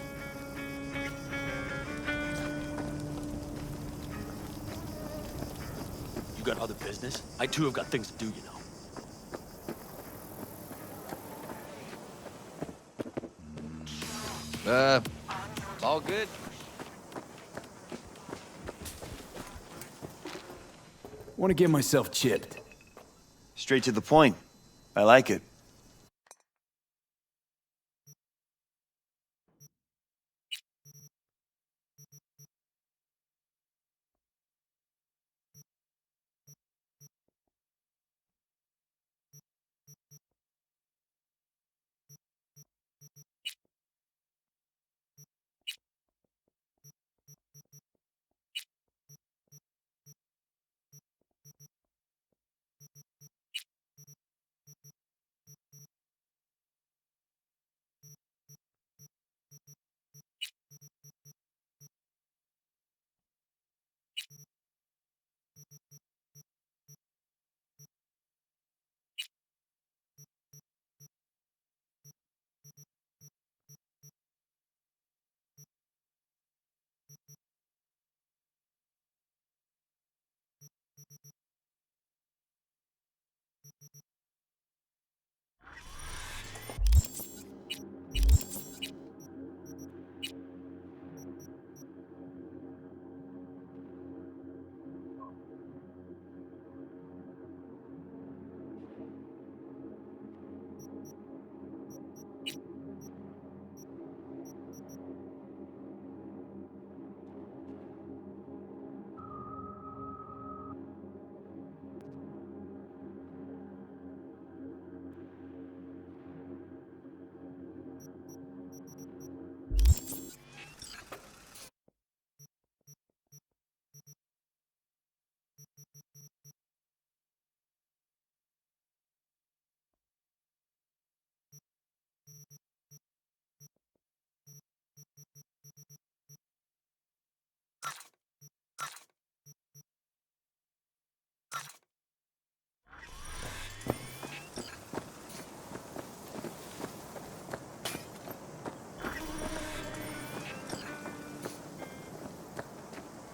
You got other business? I too have got things to do, you know. All good? Want to get myself chipped. Straight to the point. I like it.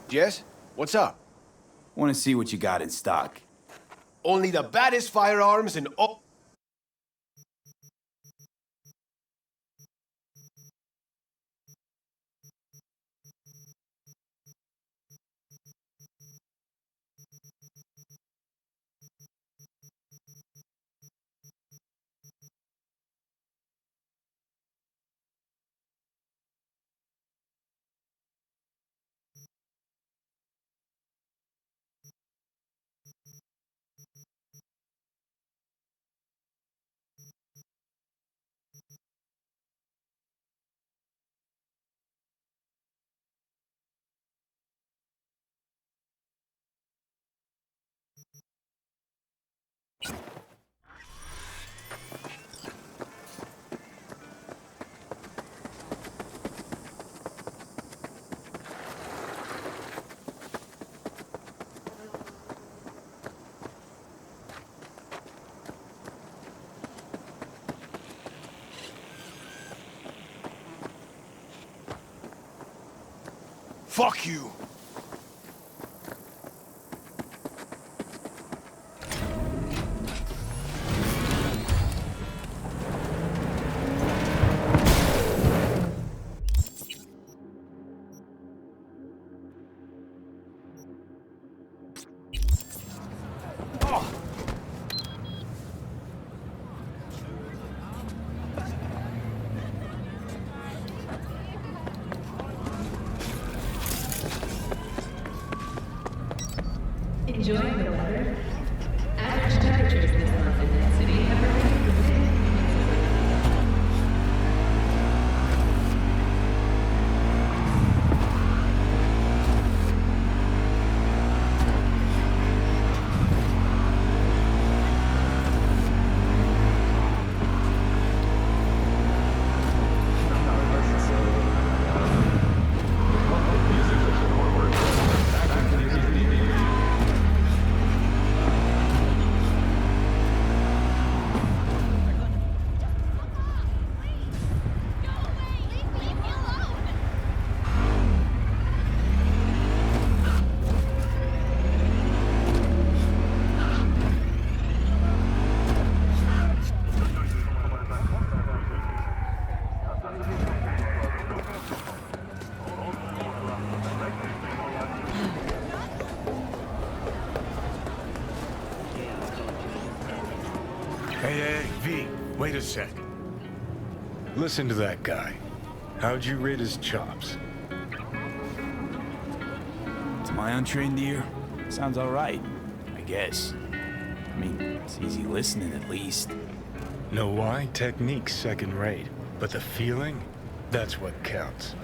Jess, what's up? Want to see what you got in stock. Only the baddest firearms and all... Fuck you! Enjoying the weather? Average temperatures this month in that city have remained within Hey, V, wait a sec. Listen to that guy. How'd you rate his chops? To my untrained ear, sounds alright, I guess. I mean, it's easy listening at least. Know why? Technique's second rate, but the feeling? That's what counts.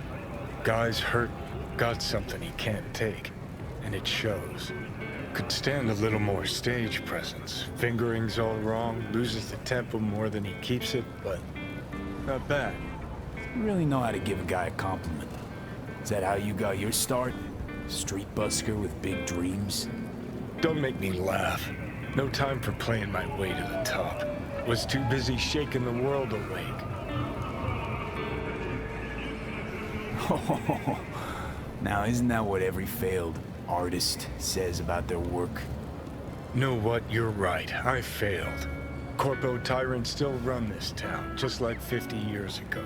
Guy's hurt, got something he can't take, and it shows. Could stand a little more stage presence. Fingering's all wrong, loses the tempo more than he keeps it, but not bad. You really know how to give a guy a compliment. Is that how you got your start? Street busker with big dreams? Don't make me laugh. No time for playing my way to the top. Was too busy shaking the world awake. Now, isn't that what every failed artist says about their work? Know what? You're right. I failed. Corpo tyrants still run this town, just like 50 years ago.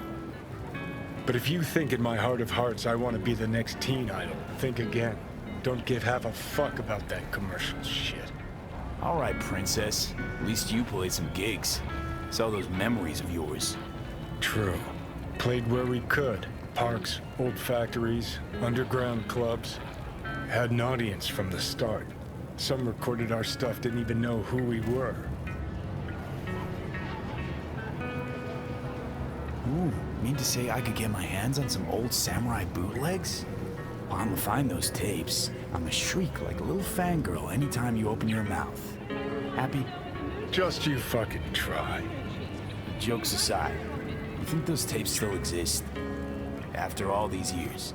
But if you think in my heart of hearts I want to be the next teen idol, think again. Don't give half a fuck about that commercial shit. All right, princess. At least you played some gigs. Saw those memories of yours. True. Played where we could. Parks, old factories, underground clubs. Had an audience from the start. Some recorded our stuff, didn't even know who we were. Ooh, mean to say I could get my hands on some old samurai bootlegs? Well, I'm gonna find those tapes. I'm gonna shriek like a little fangirl anytime you open your mouth. Happy? Just you fucking try. Jokes aside, you think those tapes still exist? After all these years?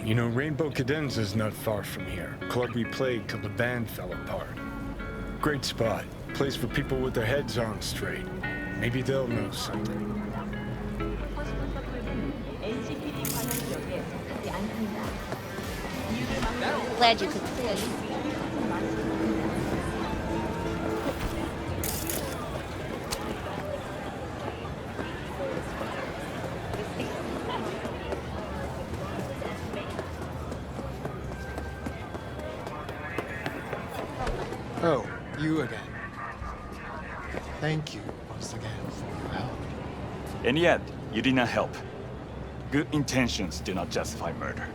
You know, Rainbow Cadenza's not far from here. Club we played till the band fell apart. Great spot. Place for people with their heads on straight. Maybe they'll know something. Glad you could see. Oh, you again. Thank you once again for your help. And yet, you did not help. Good intentions do not justify murder.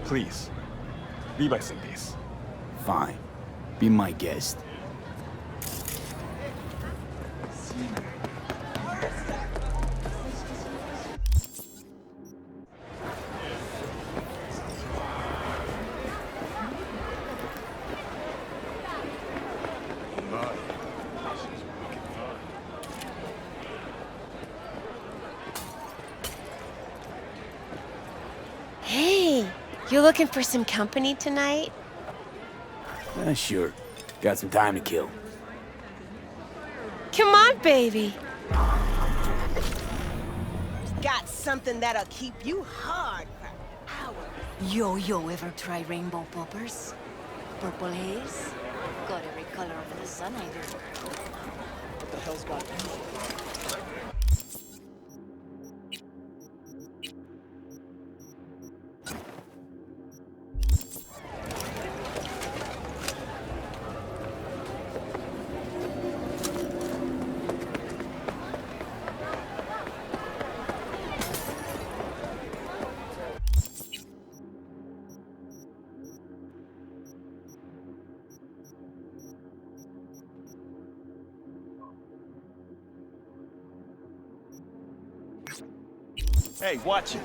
Please, leave us in peace. Fine. Be my guest. You looking for some company tonight? Sure. Got some time to kill. Come on, baby. Got something that'll keep you hard for hours. Yo, ever try rainbow poppers? Purple haze? Got every color under the sun, I do. What the hell's got you? Hey, watch it.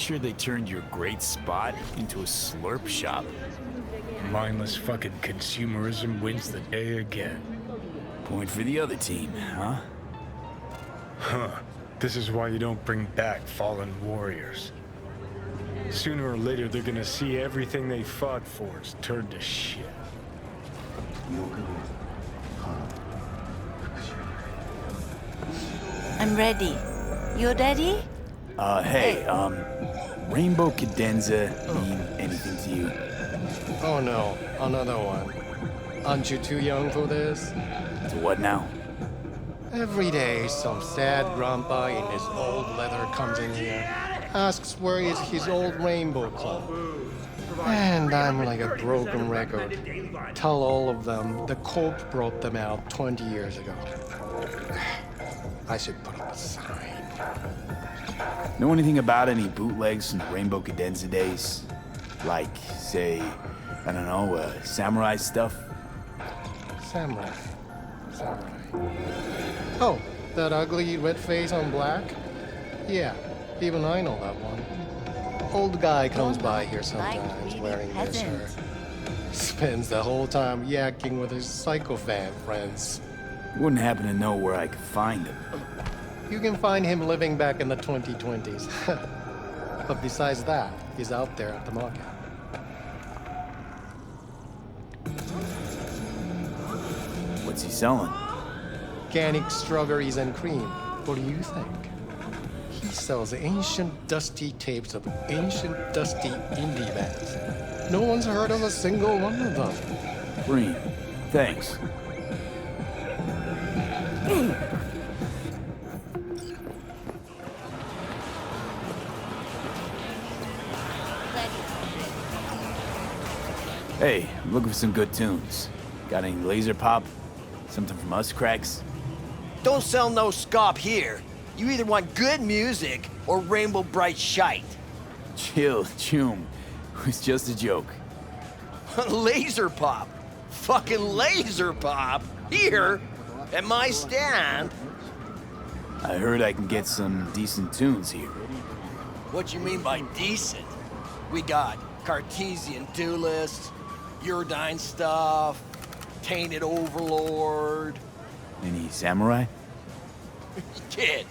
sure they turned your great spot into a slurp shop. Mindless fucking consumerism wins the day again. Point for the other team, huh? Huh. This is why you don't bring back fallen warriors. Sooner or later, they're gonna see everything they fought for is turned to shit. I'm ready. You ready? Hey, Rainbow Cadenza mean anything to you? Oh no, another one. Aren't you too young for this? To what now? Every day, some sad grandpa in his old leather comes in here, asks where is his old rainbow club. And I'm like a broken record. Tell all of them the Corp brought them out 20 years ago. I should put up a sign. Know anything about any bootlegs from the Rainbow Cadenza days? Like, say, I don't know, samurai stuff? Samurai. Oh, that ugly red face on black? Yeah, even I know that one. Old guy comes by here sometimes wearing this shirt. Spends the whole time yakking with his psychophant friends. Wouldn't happen to know where I could find him. You can find him living back in the 2020s. But besides that, he's out there at the market. What's he selling? Organic strawberries and cream. What do you think? He sells ancient dusty tapes of ancient dusty indie bands. No one's heard of a single one of them. Green. Thanks. Hey, I'm looking for some good tunes. Got any laser pop? Something from us cracks? Don't sell no scop here. You either want good music or rainbow bright shite. Chill, Choom. It was just a joke. Laser pop. Fucking laser pop. Here, at my stand. I heard I can get some decent tunes here. What you mean by decent? We got Cartesian Duelist, Uridine stuff, Tainted Overlord. Any samurai? Kid,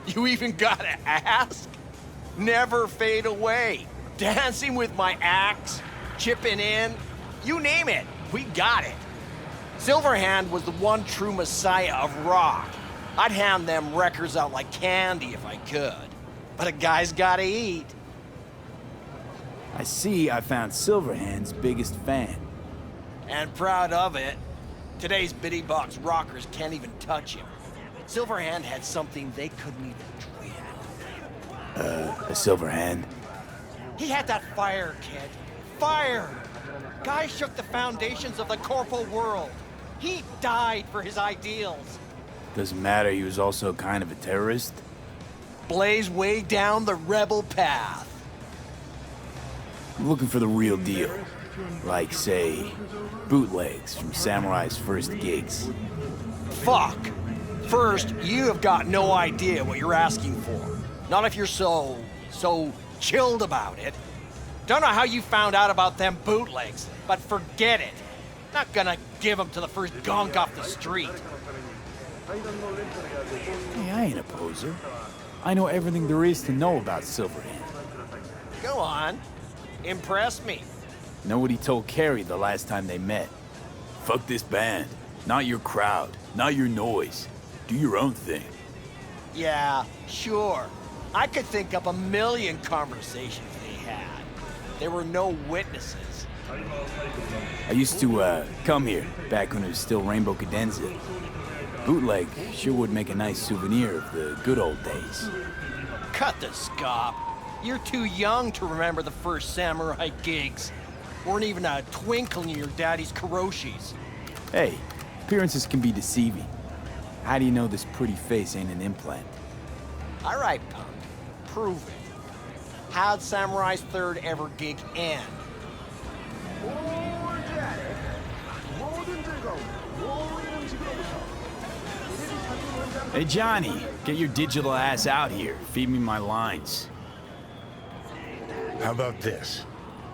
you even gotta ask? Never fade away. Dancing with my axe, chipping in, you name it, we got it. Silverhand was the one true messiah of rock. I'd hand them records out like candy if I could. But a guy's gotta eat. I see I found Silverhand's biggest fan. And proud of it. Today's bitty box rockers can't even touch him. Silverhand had something they couldn't even dream. A Silverhand? He had that fire, kid. Fire! Guy shook the foundations of the corporal world. He died for his ideals. Doesn't matter, he was also kind of a terrorist. Blaze way down the rebel path. I'm looking for the real deal. Like, say, bootlegs from Samurai's first gigs. Fuck! First, you have got no idea what you're asking for. Not if you're so chilled about it. Don't know how you found out about them bootlegs, but forget it. Not gonna give them to the first gonk off the street. Hey, I ain't a poser. I know everything there is to know about Silverhand. Go on. Impress me. Know what he told Carrie the last time they met? Fuck this band. Not your crowd. Not your noise. Do your own thing. Yeah, sure. I could think up a million conversations they had. There were no witnesses. I used to, come here, back when it was still Rainbow Cadenza. Bootleg sure would make a nice souvenir of the good old days. Cut the scop. You're too young to remember the first samurai gigs. Weren't even a twinkle in your daddy's karoshis. Hey, appearances can be deceiving. How do you know this pretty face ain't an implant? All right, punk. Prove it. How'd Samurai's third ever gig end? Hey, Johnny, get your digital ass out here. Feed me my lines. How about this?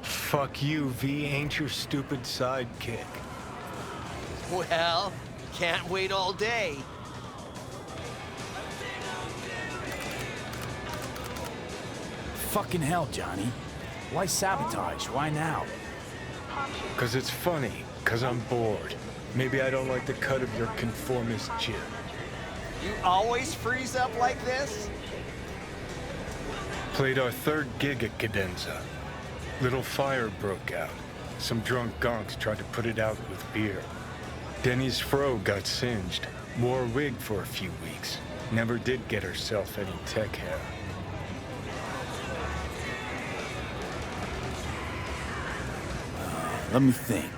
Fuck you, V ain't your stupid sidekick. Well, can't wait all day. Fucking hell, Johnny. Why sabotage? Why now? 'Cause it's funny. 'Cause I'm bored. Maybe I don't like the cut of your conformist jib. You always freeze up like this? Played our third gig at Cadenza. Little fire broke out. Some drunk gonks tried to put it out with beer. Denny's fro got singed. Wore a wig for a few weeks. Never did get herself any tech hair. Let me think.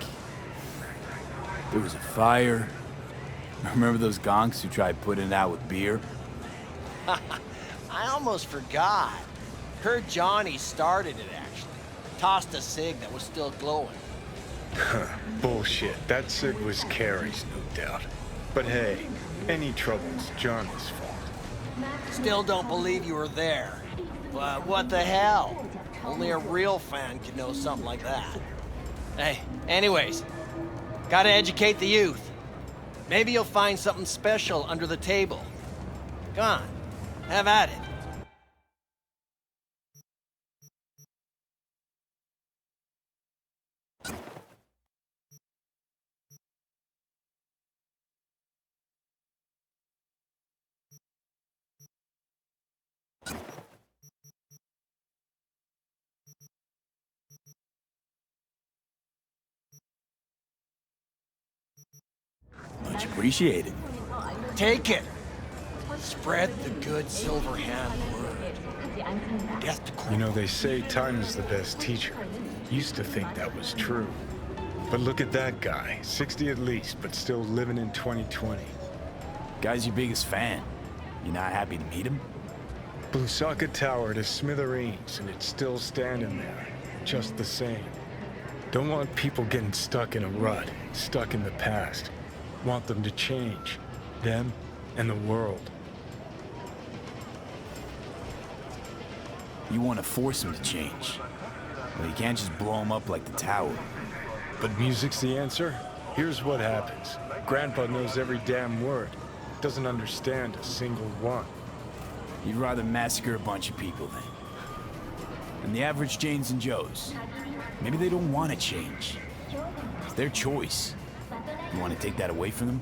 There was a fire. Remember those gonks who tried putting it out with beer? I almost forgot. Heard Johnny started it, actually. Tossed a cig that was still glowing. Bullshit. That cig was Carrie's, no doubt. But hey, any trouble's Johnny's fault. Still don't believe you were there. But what the hell? Only a real fan could know something like that. Hey, anyways, gotta educate the youth. Maybe you'll find something special under the table. Come on, have at it. Much appreciated. Take it. Spread the good silver hand word. Death to You know, they say time is the best teacher. Used to think that was true. But look at that guy. 60 at least, but still living in 2020. Guy's your biggest fan. You not happy to meet him? Blusaka Tower to smithereens, and it's still standing there. Just the same. Don't want people getting stuck in a rut, stuck in the past. Want them to change. Them and the world. You want to force him to change. Well, you can't just blow him up like the tower. But music's the answer? Here's what happens. Grandpa knows every damn word. Doesn't understand a single one. You'd rather massacre a bunch of people then. And the average Janes and Joes. Maybe they don't want to change. It's their choice. You want to take that away from them?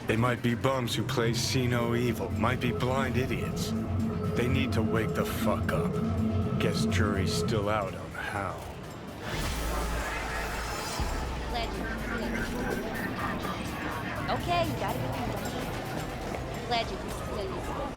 They might be bums who play see no evil. Might be blind idiots. They need to wake the fuck up. Guess jury's still out on how. Okay, you gotta go. Glad you can still use it.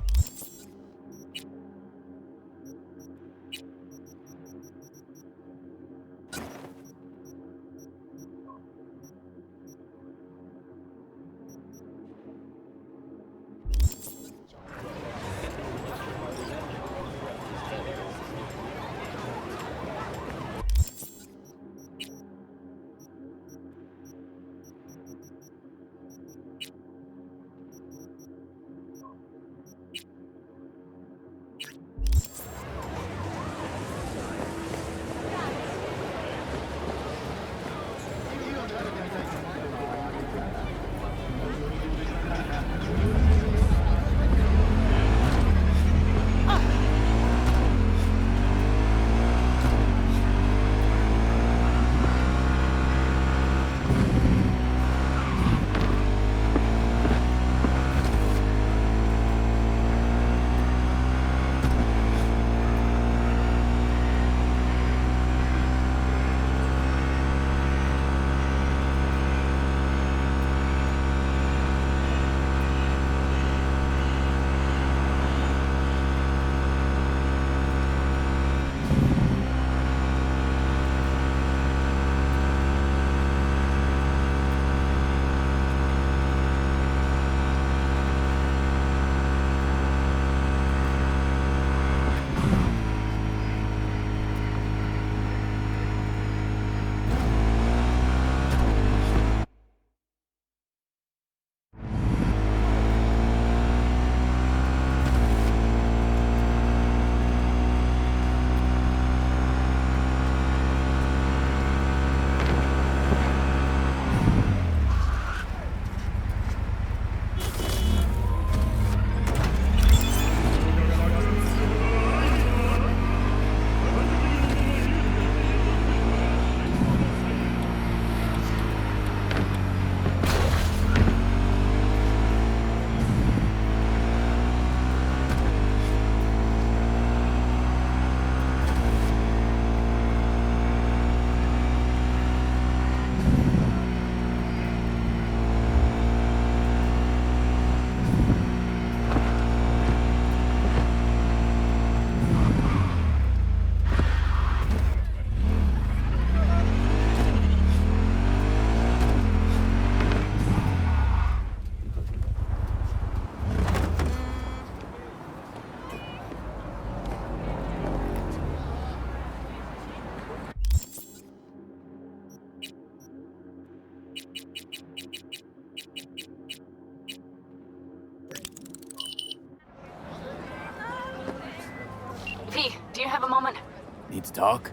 to talk?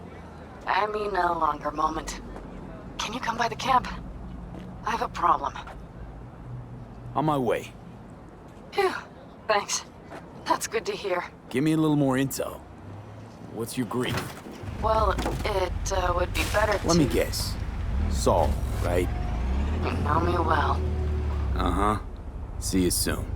I mean a longer moment. Can you come by the camp? I have a problem. On my way. Phew, thanks. That's good to hear. Give me a little more intel. What's your grief? Well, it would be better to... Let me guess. Saul, right? You know me well. Uh-huh. See you soon.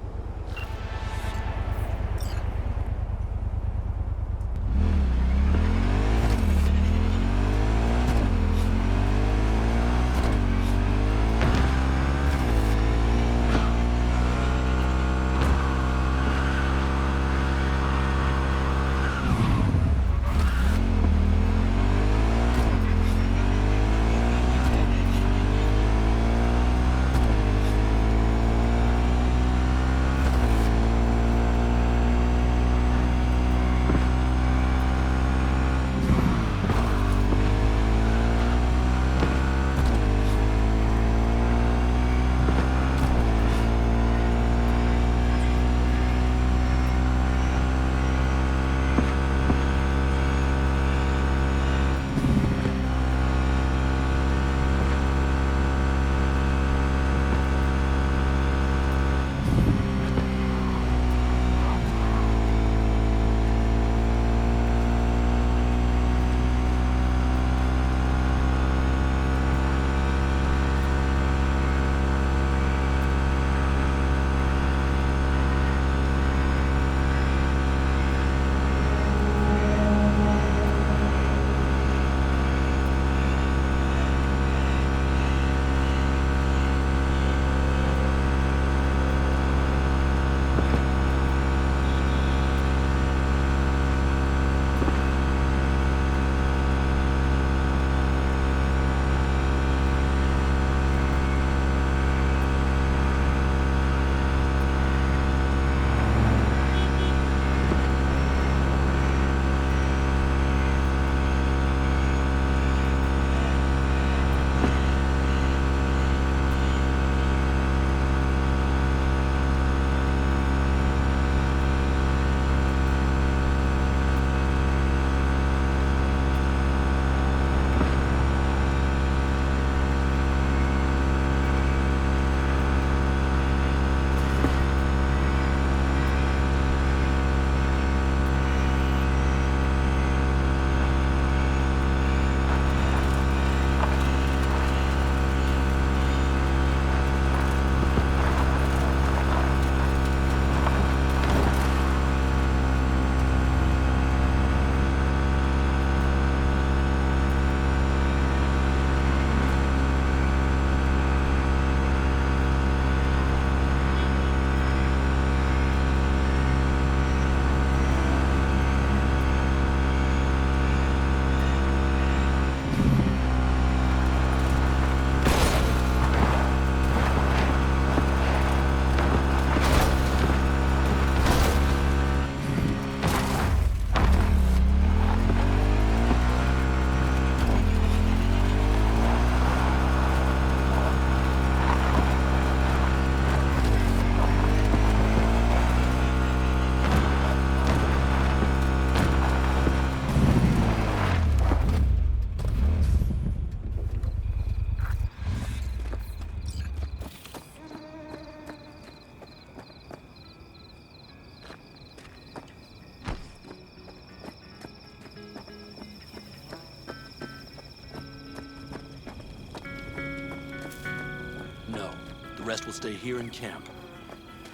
The rest will stay here in camp.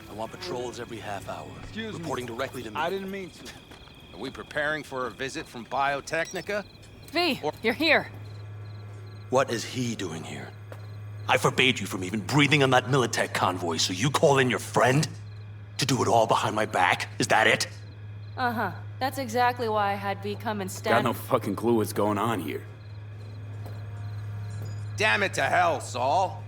I want patrols every half hour. Excuse me. Reporting directly to me. I didn't mean to. Are we preparing for a visit from Biotechnica? V, you're here. What is he doing here? I forbade you from even breathing on that Militech convoy, so you call in your friend? To do it all behind my back? Is that it? Uh-huh. That's exactly why I had V come and Got stand... no fucking clue what's going on here. Damn it to hell, Saul.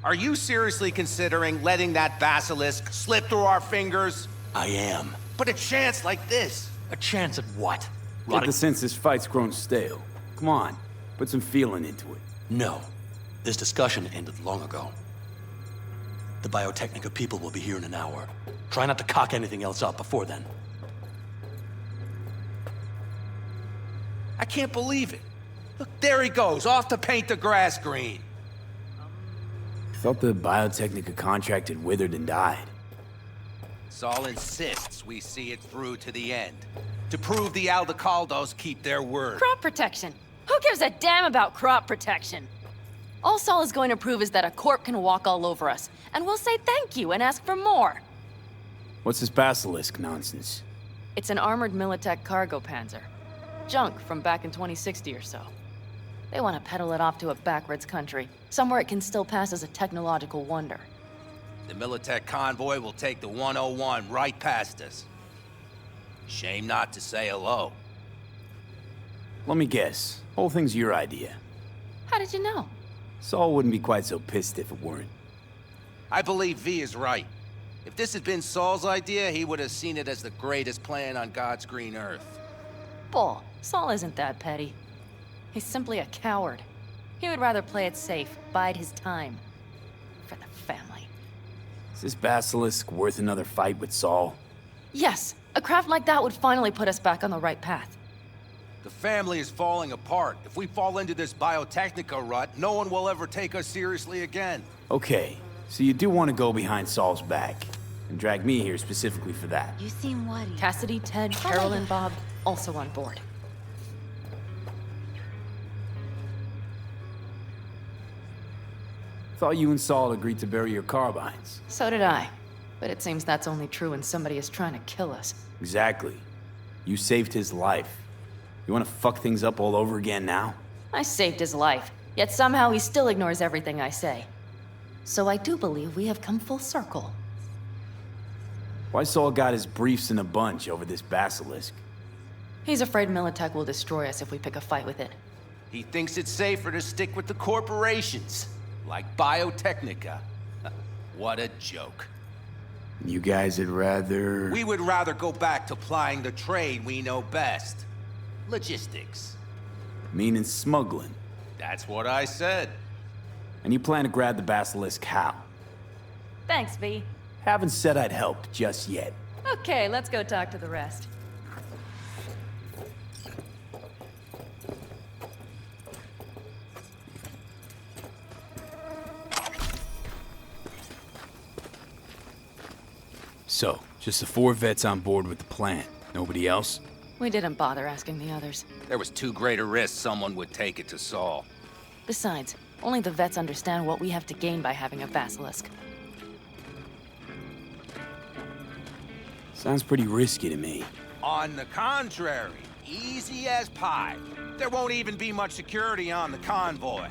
Are you seriously considering letting that basilisk slip through our fingers? I am. But a chance like this. A chance at what? Get the sense this fight's grown stale. Come on, put some feeling into it. No. This discussion ended long ago. The Biotechnica people will be here in an hour. Try not to cock anything else up before then. I can't believe it. Look, there he goes, off to paint the grass green. Thought the Biotechnica contract had withered and died. Saul insists we see it through to the end. To prove the Aldecaldos keep their word. Crop protection. Who gives a damn about crop protection? All Saul is going to prove is that a corp can walk all over us, and we'll say thank you and ask for more. What's this basilisk nonsense? It's an armored Militech cargo panzer. Junk from back in 2060 or so. They want to peddle it off to a backwards country, somewhere it can still pass as a technological wonder. The Militech convoy will take the 101 right past us. Shame not to say hello. Let me guess. Whole thing's your idea. How did you know? Saul wouldn't be quite so pissed if it weren't. I believe V is right. If this had been Saul's idea, he would have seen it as the greatest plan on God's green earth. Bull. Saul isn't that petty. He's simply a coward. He would rather play it safe, bide his time. For the family. Is this basilisk worth another fight with Saul? Yes, a craft like that would finally put us back on the right path. The family is falling apart. If we fall into this Biotechnica rut, no one will ever take us seriously again. Okay, so you do want to go behind Saul's back, and drag me here specifically for that. You seem worried. Cassidy, Ted, Carol, and Bob also on board. Thought you and Saul agreed to bury your carbines. So did I. But it seems that's only true when somebody is trying to kill us. Exactly. You saved his life. You want to fuck things up all over again now? I saved his life, yet somehow he still ignores everything I say. So I do believe we have come full circle. Why Saul got his briefs in a bunch over this basilisk? He's afraid Militech will destroy us if we pick a fight with it. He thinks it's safer to stick with the corporations, like Biotechnica. What a joke. You guys would rather... We would rather go back to plying the trade we know best. Logistics. Meaning smuggling. That's what I said. And you plan to grab the basilisk how? Thanks, V. Haven't said I'd help just yet. Okay, let's go talk to the rest. So, just the 4 vets on board with the plan. Nobody else? We didn't bother asking the others. There was too great a risk someone would take it to Saul. Besides, only the vets understand what we have to gain by having a basilisk. Sounds pretty risky to me. On the contrary, easy as pie. There won't even be much security on the convoy.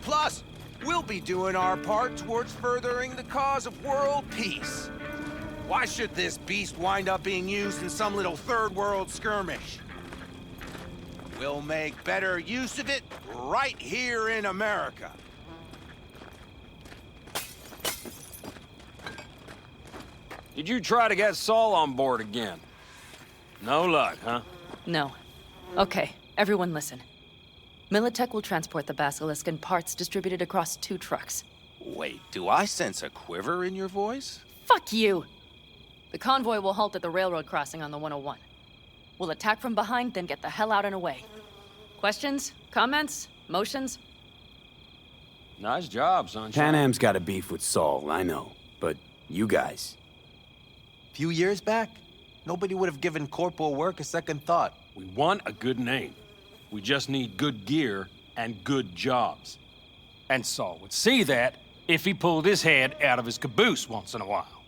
Plus, we'll be doing our part towards furthering the cause of world peace. Why should this beast wind up being used in some little third world skirmish? We'll make better use of it right here in America. Did you try to get Saul on board again? No luck, huh? No. Okay, everyone listen. Militech will transport the basilisk in parts distributed across 2 trucks. Wait, do I sense a quiver in your voice? Fuck you! The convoy will halt at the railroad crossing on the 101. We'll attack from behind, then get the hell out and away. Questions? Comments? Motions? Nice job, sunshine. Pan Am's got a beef with Saul, I know. But you guys... Few years back, nobody would have given corporal work a second thought. We want a good name. We just need good gear and good jobs. And Saul would see that if he pulled his head out of his caboose once in a while.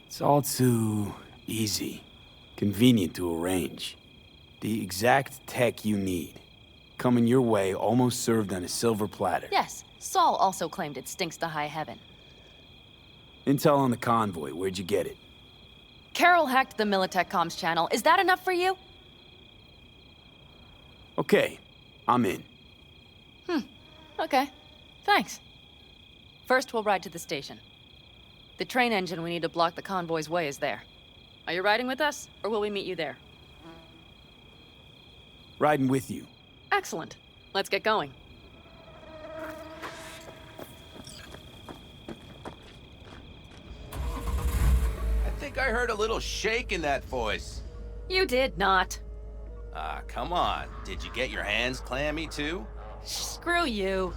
It's all too easy. Convenient to arrange. The exact tech you need. Coming your way, almost served on a silver platter. Yes, Saul also claimed it stinks to high heaven. Intel on the convoy, where'd you get it? Carol hacked the Militech comms channel. Is that enough for you? Okay, I'm in. Okay. Thanks. First, we'll ride to the station. The train engine we need to block the convoy's way is there. Are you riding with us, or will we meet you there? Riding with you. Excellent. Let's get going. I think I heard a little shake in that voice. You did not. Ah, come on. Did you get your hands clammy too? Screw you.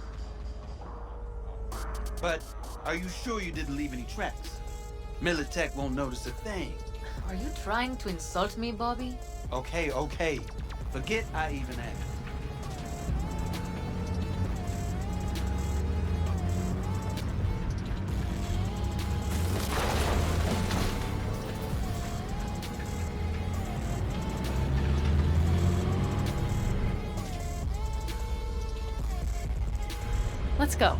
But are you sure you didn't leave any tracks? Militech won't notice a thing. Are you trying to insult me, Bobby? Okay, okay. Forget I even asked. Let's go.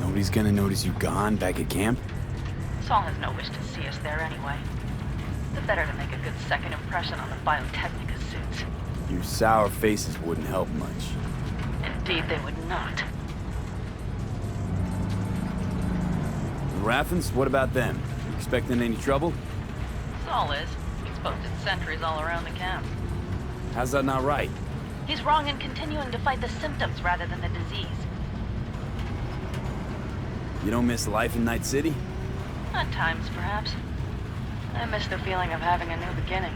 Nobody's gonna notice you gone back at camp? Saul has no wish to see us there anyway. The better to make a good second impression on the Biotechnica suits. Your sour faces wouldn't help much. Indeed, they would not. The Raffens, what about them? You expecting any trouble? Saul is. He's posted sentries all around the camp. How's that not right? He's wrong in continuing to fight the symptoms rather than the disease. You don't miss life in Night City? At times, perhaps. I miss the feeling of having a new beginning.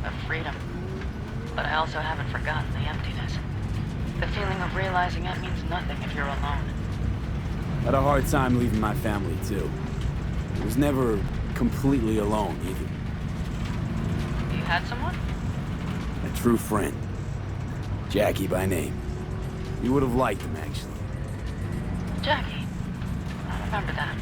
Of freedom. But I also haven't forgotten the emptiness. The feeling of realizing it means nothing if you're alone. Had a hard time leaving my family, too. I was never completely alone, either. You had someone? A true friend. Jackie by name. You would have liked him, actually. Jackie. I remember that.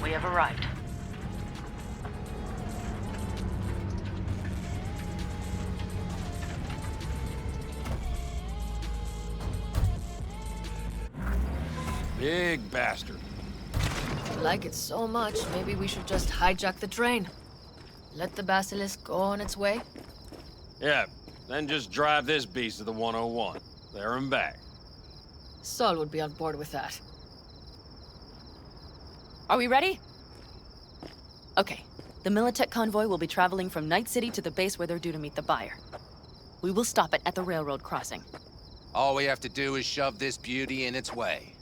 We have arrived. Big bastard. I like it so much, maybe we should just hijack the train. Let the Basilisk go on its way. Yeah, then just drive this beast to the 101. There and back. Saul would be on board with that. Are we ready? Okay. The Militech convoy will be traveling from Night City to the base where they're due to meet the buyer. We will stop it at the railroad crossing. All we have to do is shove this beauty in its way.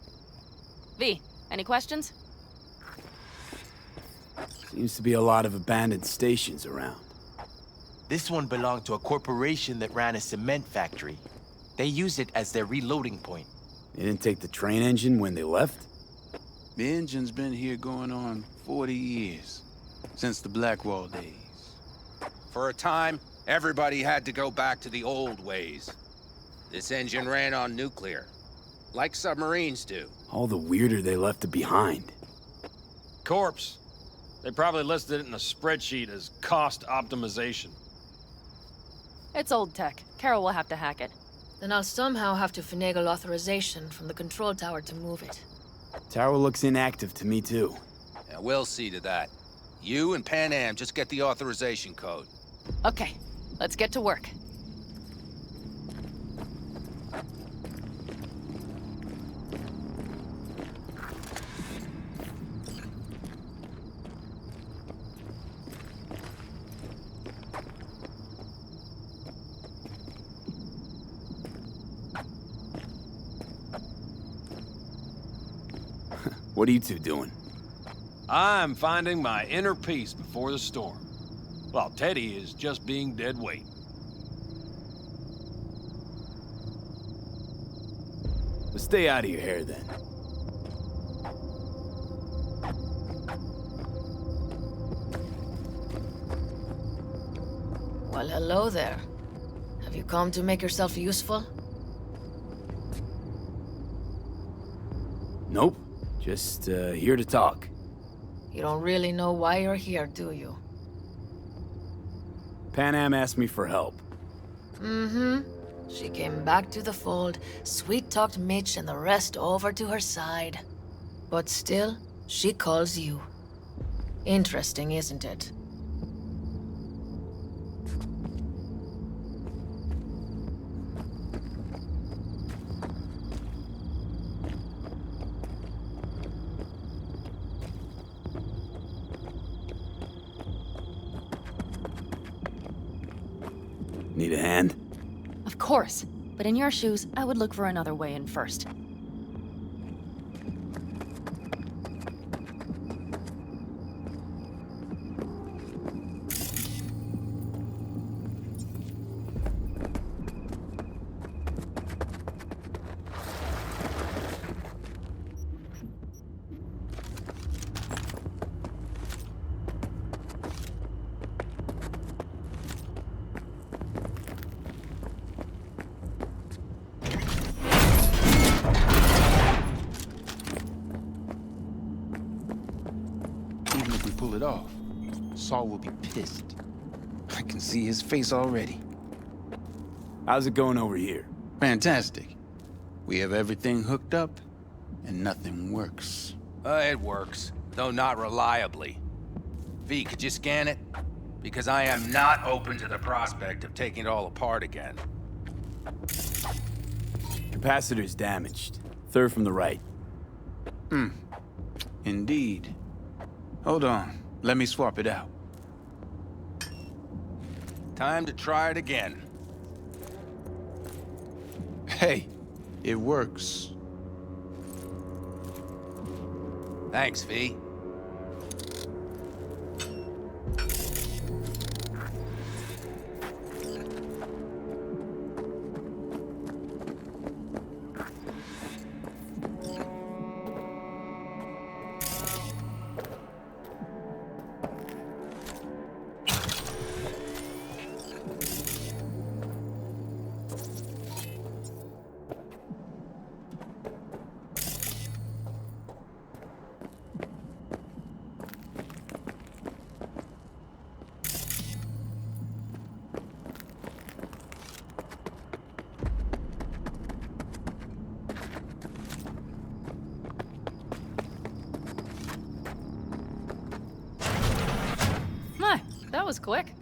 V, any questions? Seems to be a lot of abandoned stations around. This one belonged to a corporation that ran a cement factory. They used it as their reloading point. They didn't take the train engine when they left? The engine's been here going on 40 years. Since the Blackwall days. For a time, everybody had to go back to the old ways. This engine ran on nuclear, like submarines do. All the weirder they left it behind. Corpse. They probably listed it in a spreadsheet as cost optimization. It's old tech. Carol will have to hack it. Then I'll somehow have to finagle authorization from the control tower to move it. Tower looks inactive to me, too. Yeah, we'll see to that. You and Pan Am just get the authorization code. Okay, let's get to work. What are you two doing? I'm finding my inner peace before the storm, while Teddy is just being dead weight. Let's stay out of your hair, then. Well, hello there. Have you come to make yourself useful? Nope. Just, here to talk. You don't really know why you're here, do you? Pan Am asked me for help. Mm-hmm. She came back to the fold, sweet-talked Mitch and the rest over to her side. But still, she calls you. Interesting, isn't it? Need a hand? Of course. But in your shoes, I would look for another way in first. Even if we pull it off, Saul will be pissed. I can see his face already. How's it going over here? Fantastic. We have everything hooked up, and nothing works. It works, though not reliably. V, could you scan it? Because I am not open to the prospect of taking it all apart again. Capacitor's damaged. Third from the right. Indeed. Hold on. Let me swap it out. Time to try it again. Hey, it works. Thanks, V. My, that was quick.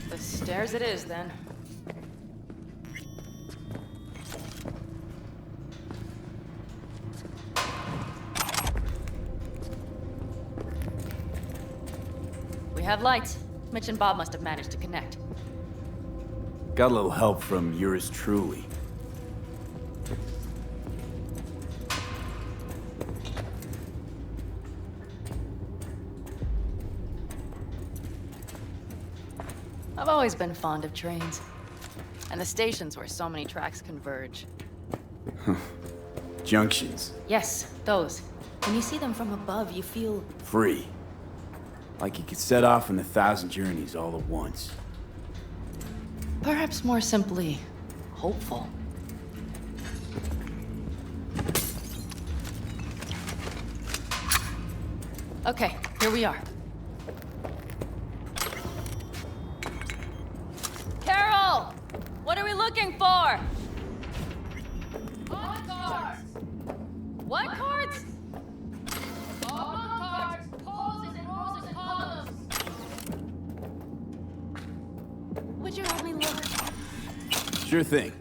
The stairs it is, then. We have lights. Mitch and Bob must have managed to connect. Got a little help from yours truly. I've always been fond of trains. And the stations where so many tracks converge. Junctions. Yes, those. When you see them from above, you feel... Free. Like you could set off on 1,000 journeys all at once. perhaps more simply, hopeful. Okay, here we are. Carol! What are we looking for? On cards! What cards? All on cards, poses and rows and columns. Would you help me look? Sure thing.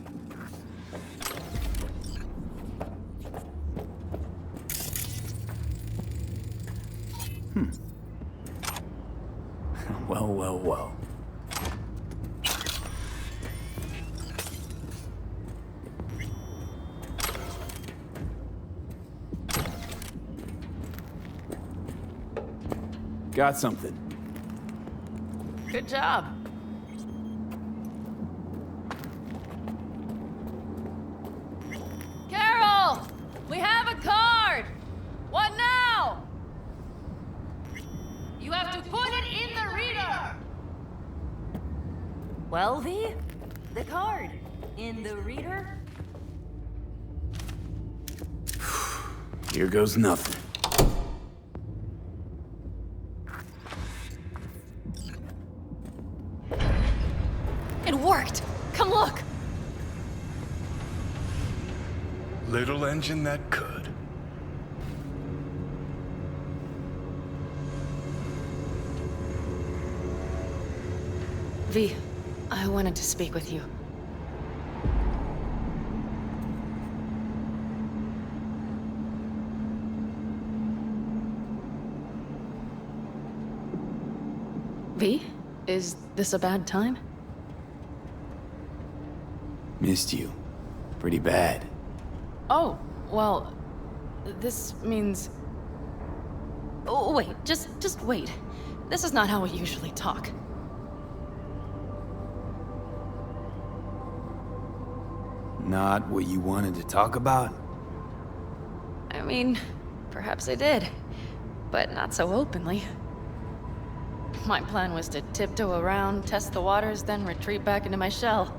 Well. Got something. Good job. Carol! We have a card! What now? You have to put it in the reader! Well, V? The card. In the reader? Here goes nothing. It worked! Come look! Little engine that could. V, I wanted to speak with you. V? Is this a bad time? Missed you. Pretty bad. Oh, well, this means... Oh, wait, just wait. This is not how we usually talk. Not what you wanted to talk about? I mean, perhaps I did, but not so openly. My plan was to tiptoe around, test the waters, then retreat back into my shell.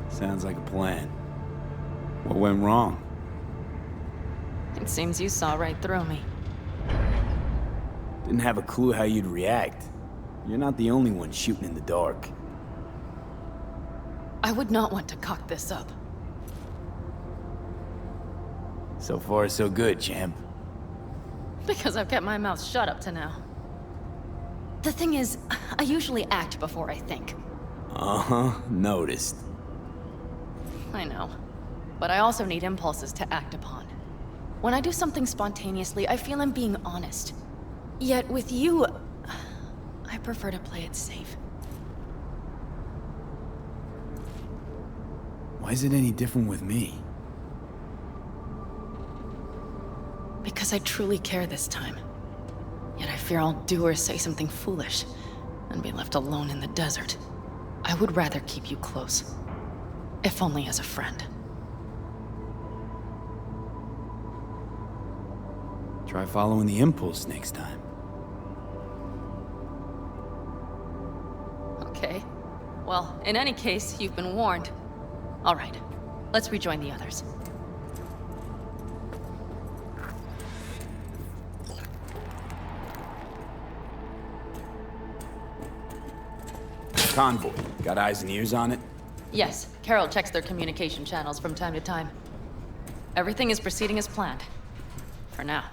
Sounds like a plan. What went wrong? It seems you saw right through me. Didn't have a clue how you'd react. You're not the only one shooting in the dark. I would not want to cock this up. So far, so good, champ. Because I've kept my mouth shut up to now. The thing is, I usually act before I think. Uh-huh, noticed. I know. But I also need impulses to act upon. When I do something spontaneously, I feel I'm being honest. Yet with you, I prefer to play it safe. Why is it any different with me? Because I truly care this time. Yet I fear I'll do or say something foolish and be left alone in the desert. I would rather keep you close. If only as a friend. Try following the impulse next time. Okay. Well, in any case, you've been warned. All right. Let's rejoin the others. Convoy. Got eyes and ears on it? Yes, Carol checks their communication channels from time to time. Everything is proceeding as planned. For now.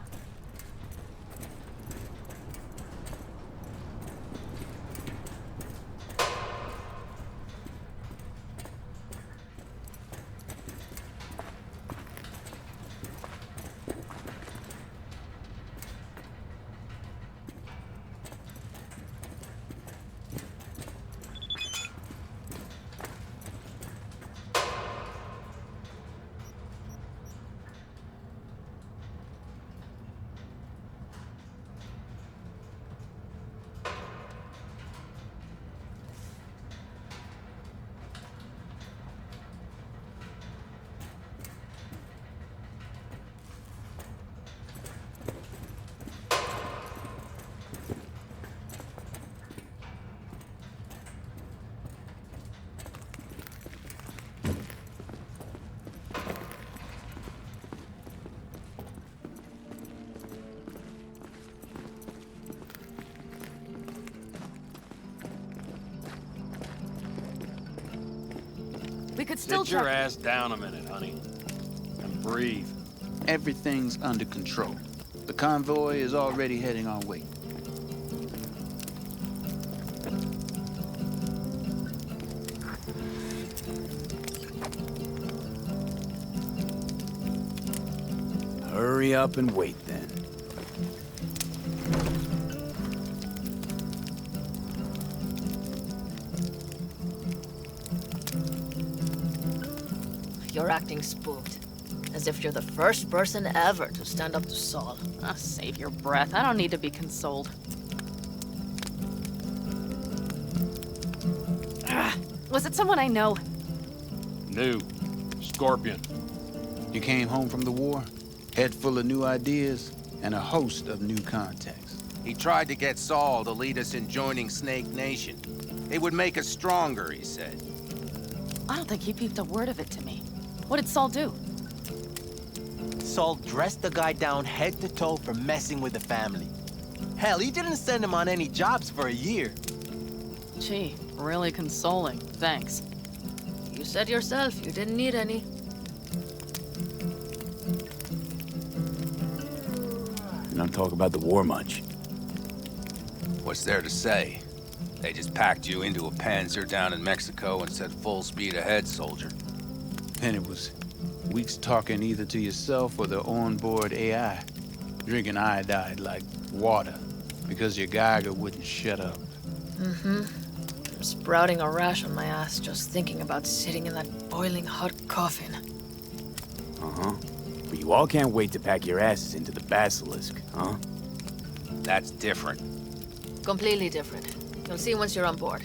We could still Sit your ass down a minute, honey. And breathe. Everything's under control. The convoy is already heading our way. Hurry up and wait then. You're acting spooked. As if you're the first person ever to stand up to Saul. Ah, save your breath. I don't need to be consoled. Was it someone I know? New. Scorpion. You came home from the war, head full of new ideas, and a host of new contacts. He tried to get Saul to lead us in joining Snake Nation. It would make us stronger, he said. I don't think he peeped a word of it to me. What did Saul do? Saul dressed the guy down head to toe for messing with the family. Hell, he didn't send him on any jobs for a year. Gee, really consoling. Thanks. You said yourself you didn't need any. don't talk about the war much. What's there to say? They just packed you into a panzer down in Mexico and said full speed ahead, soldier. And it was weeks talking either to yourself or the onboard AI. Drinking iodide like water because your Geiger wouldn't shut up. Mm-hmm. I'm sprouting a rash on my ass just thinking about sitting in that boiling hot coffin. Uh-huh. But you all can't wait to pack your asses into the Basilisk, huh? That's different. Completely different. You'll see once you're on board.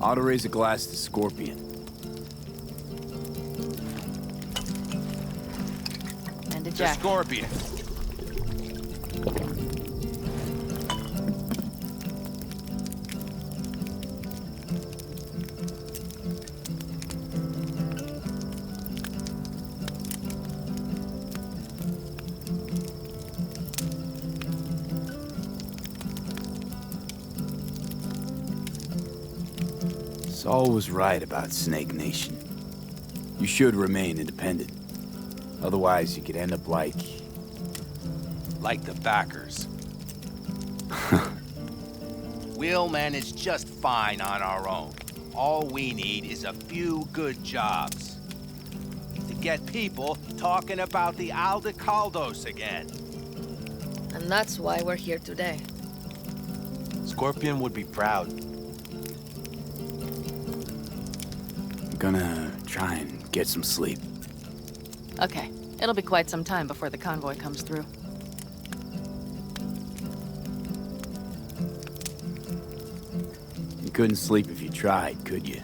Ought to raise a glass to Scorpion. And a The jacket. Scorpion. Saul was right about Snake Nation. You should remain independent. Otherwise, you could end up like the backers. We'll manage just fine on our own. All we need is a few good jobs. To get people talking about the Aldecaldos again. And that's why we're here today. Scorpion would be proud. I'm gonna try and get some sleep. Okay, it'll be quite some time before the convoy comes through. You couldn't sleep if you tried, could you?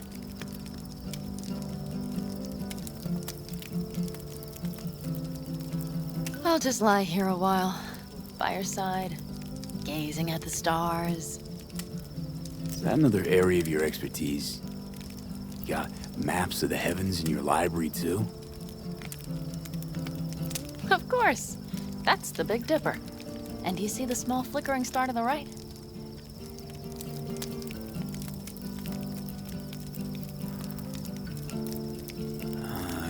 I'll just lie here a while, by your side, gazing at the stars. Is that another area of your expertise? You got maps of the heavens in your library, too? Of course. That's the Big Dipper. And do you see the small flickering star to the right?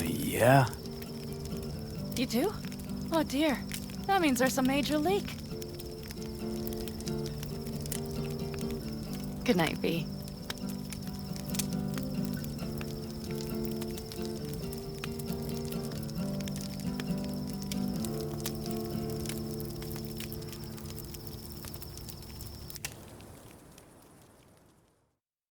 Yeah. You do? Oh dear. That means there's a major leak. Good night, V.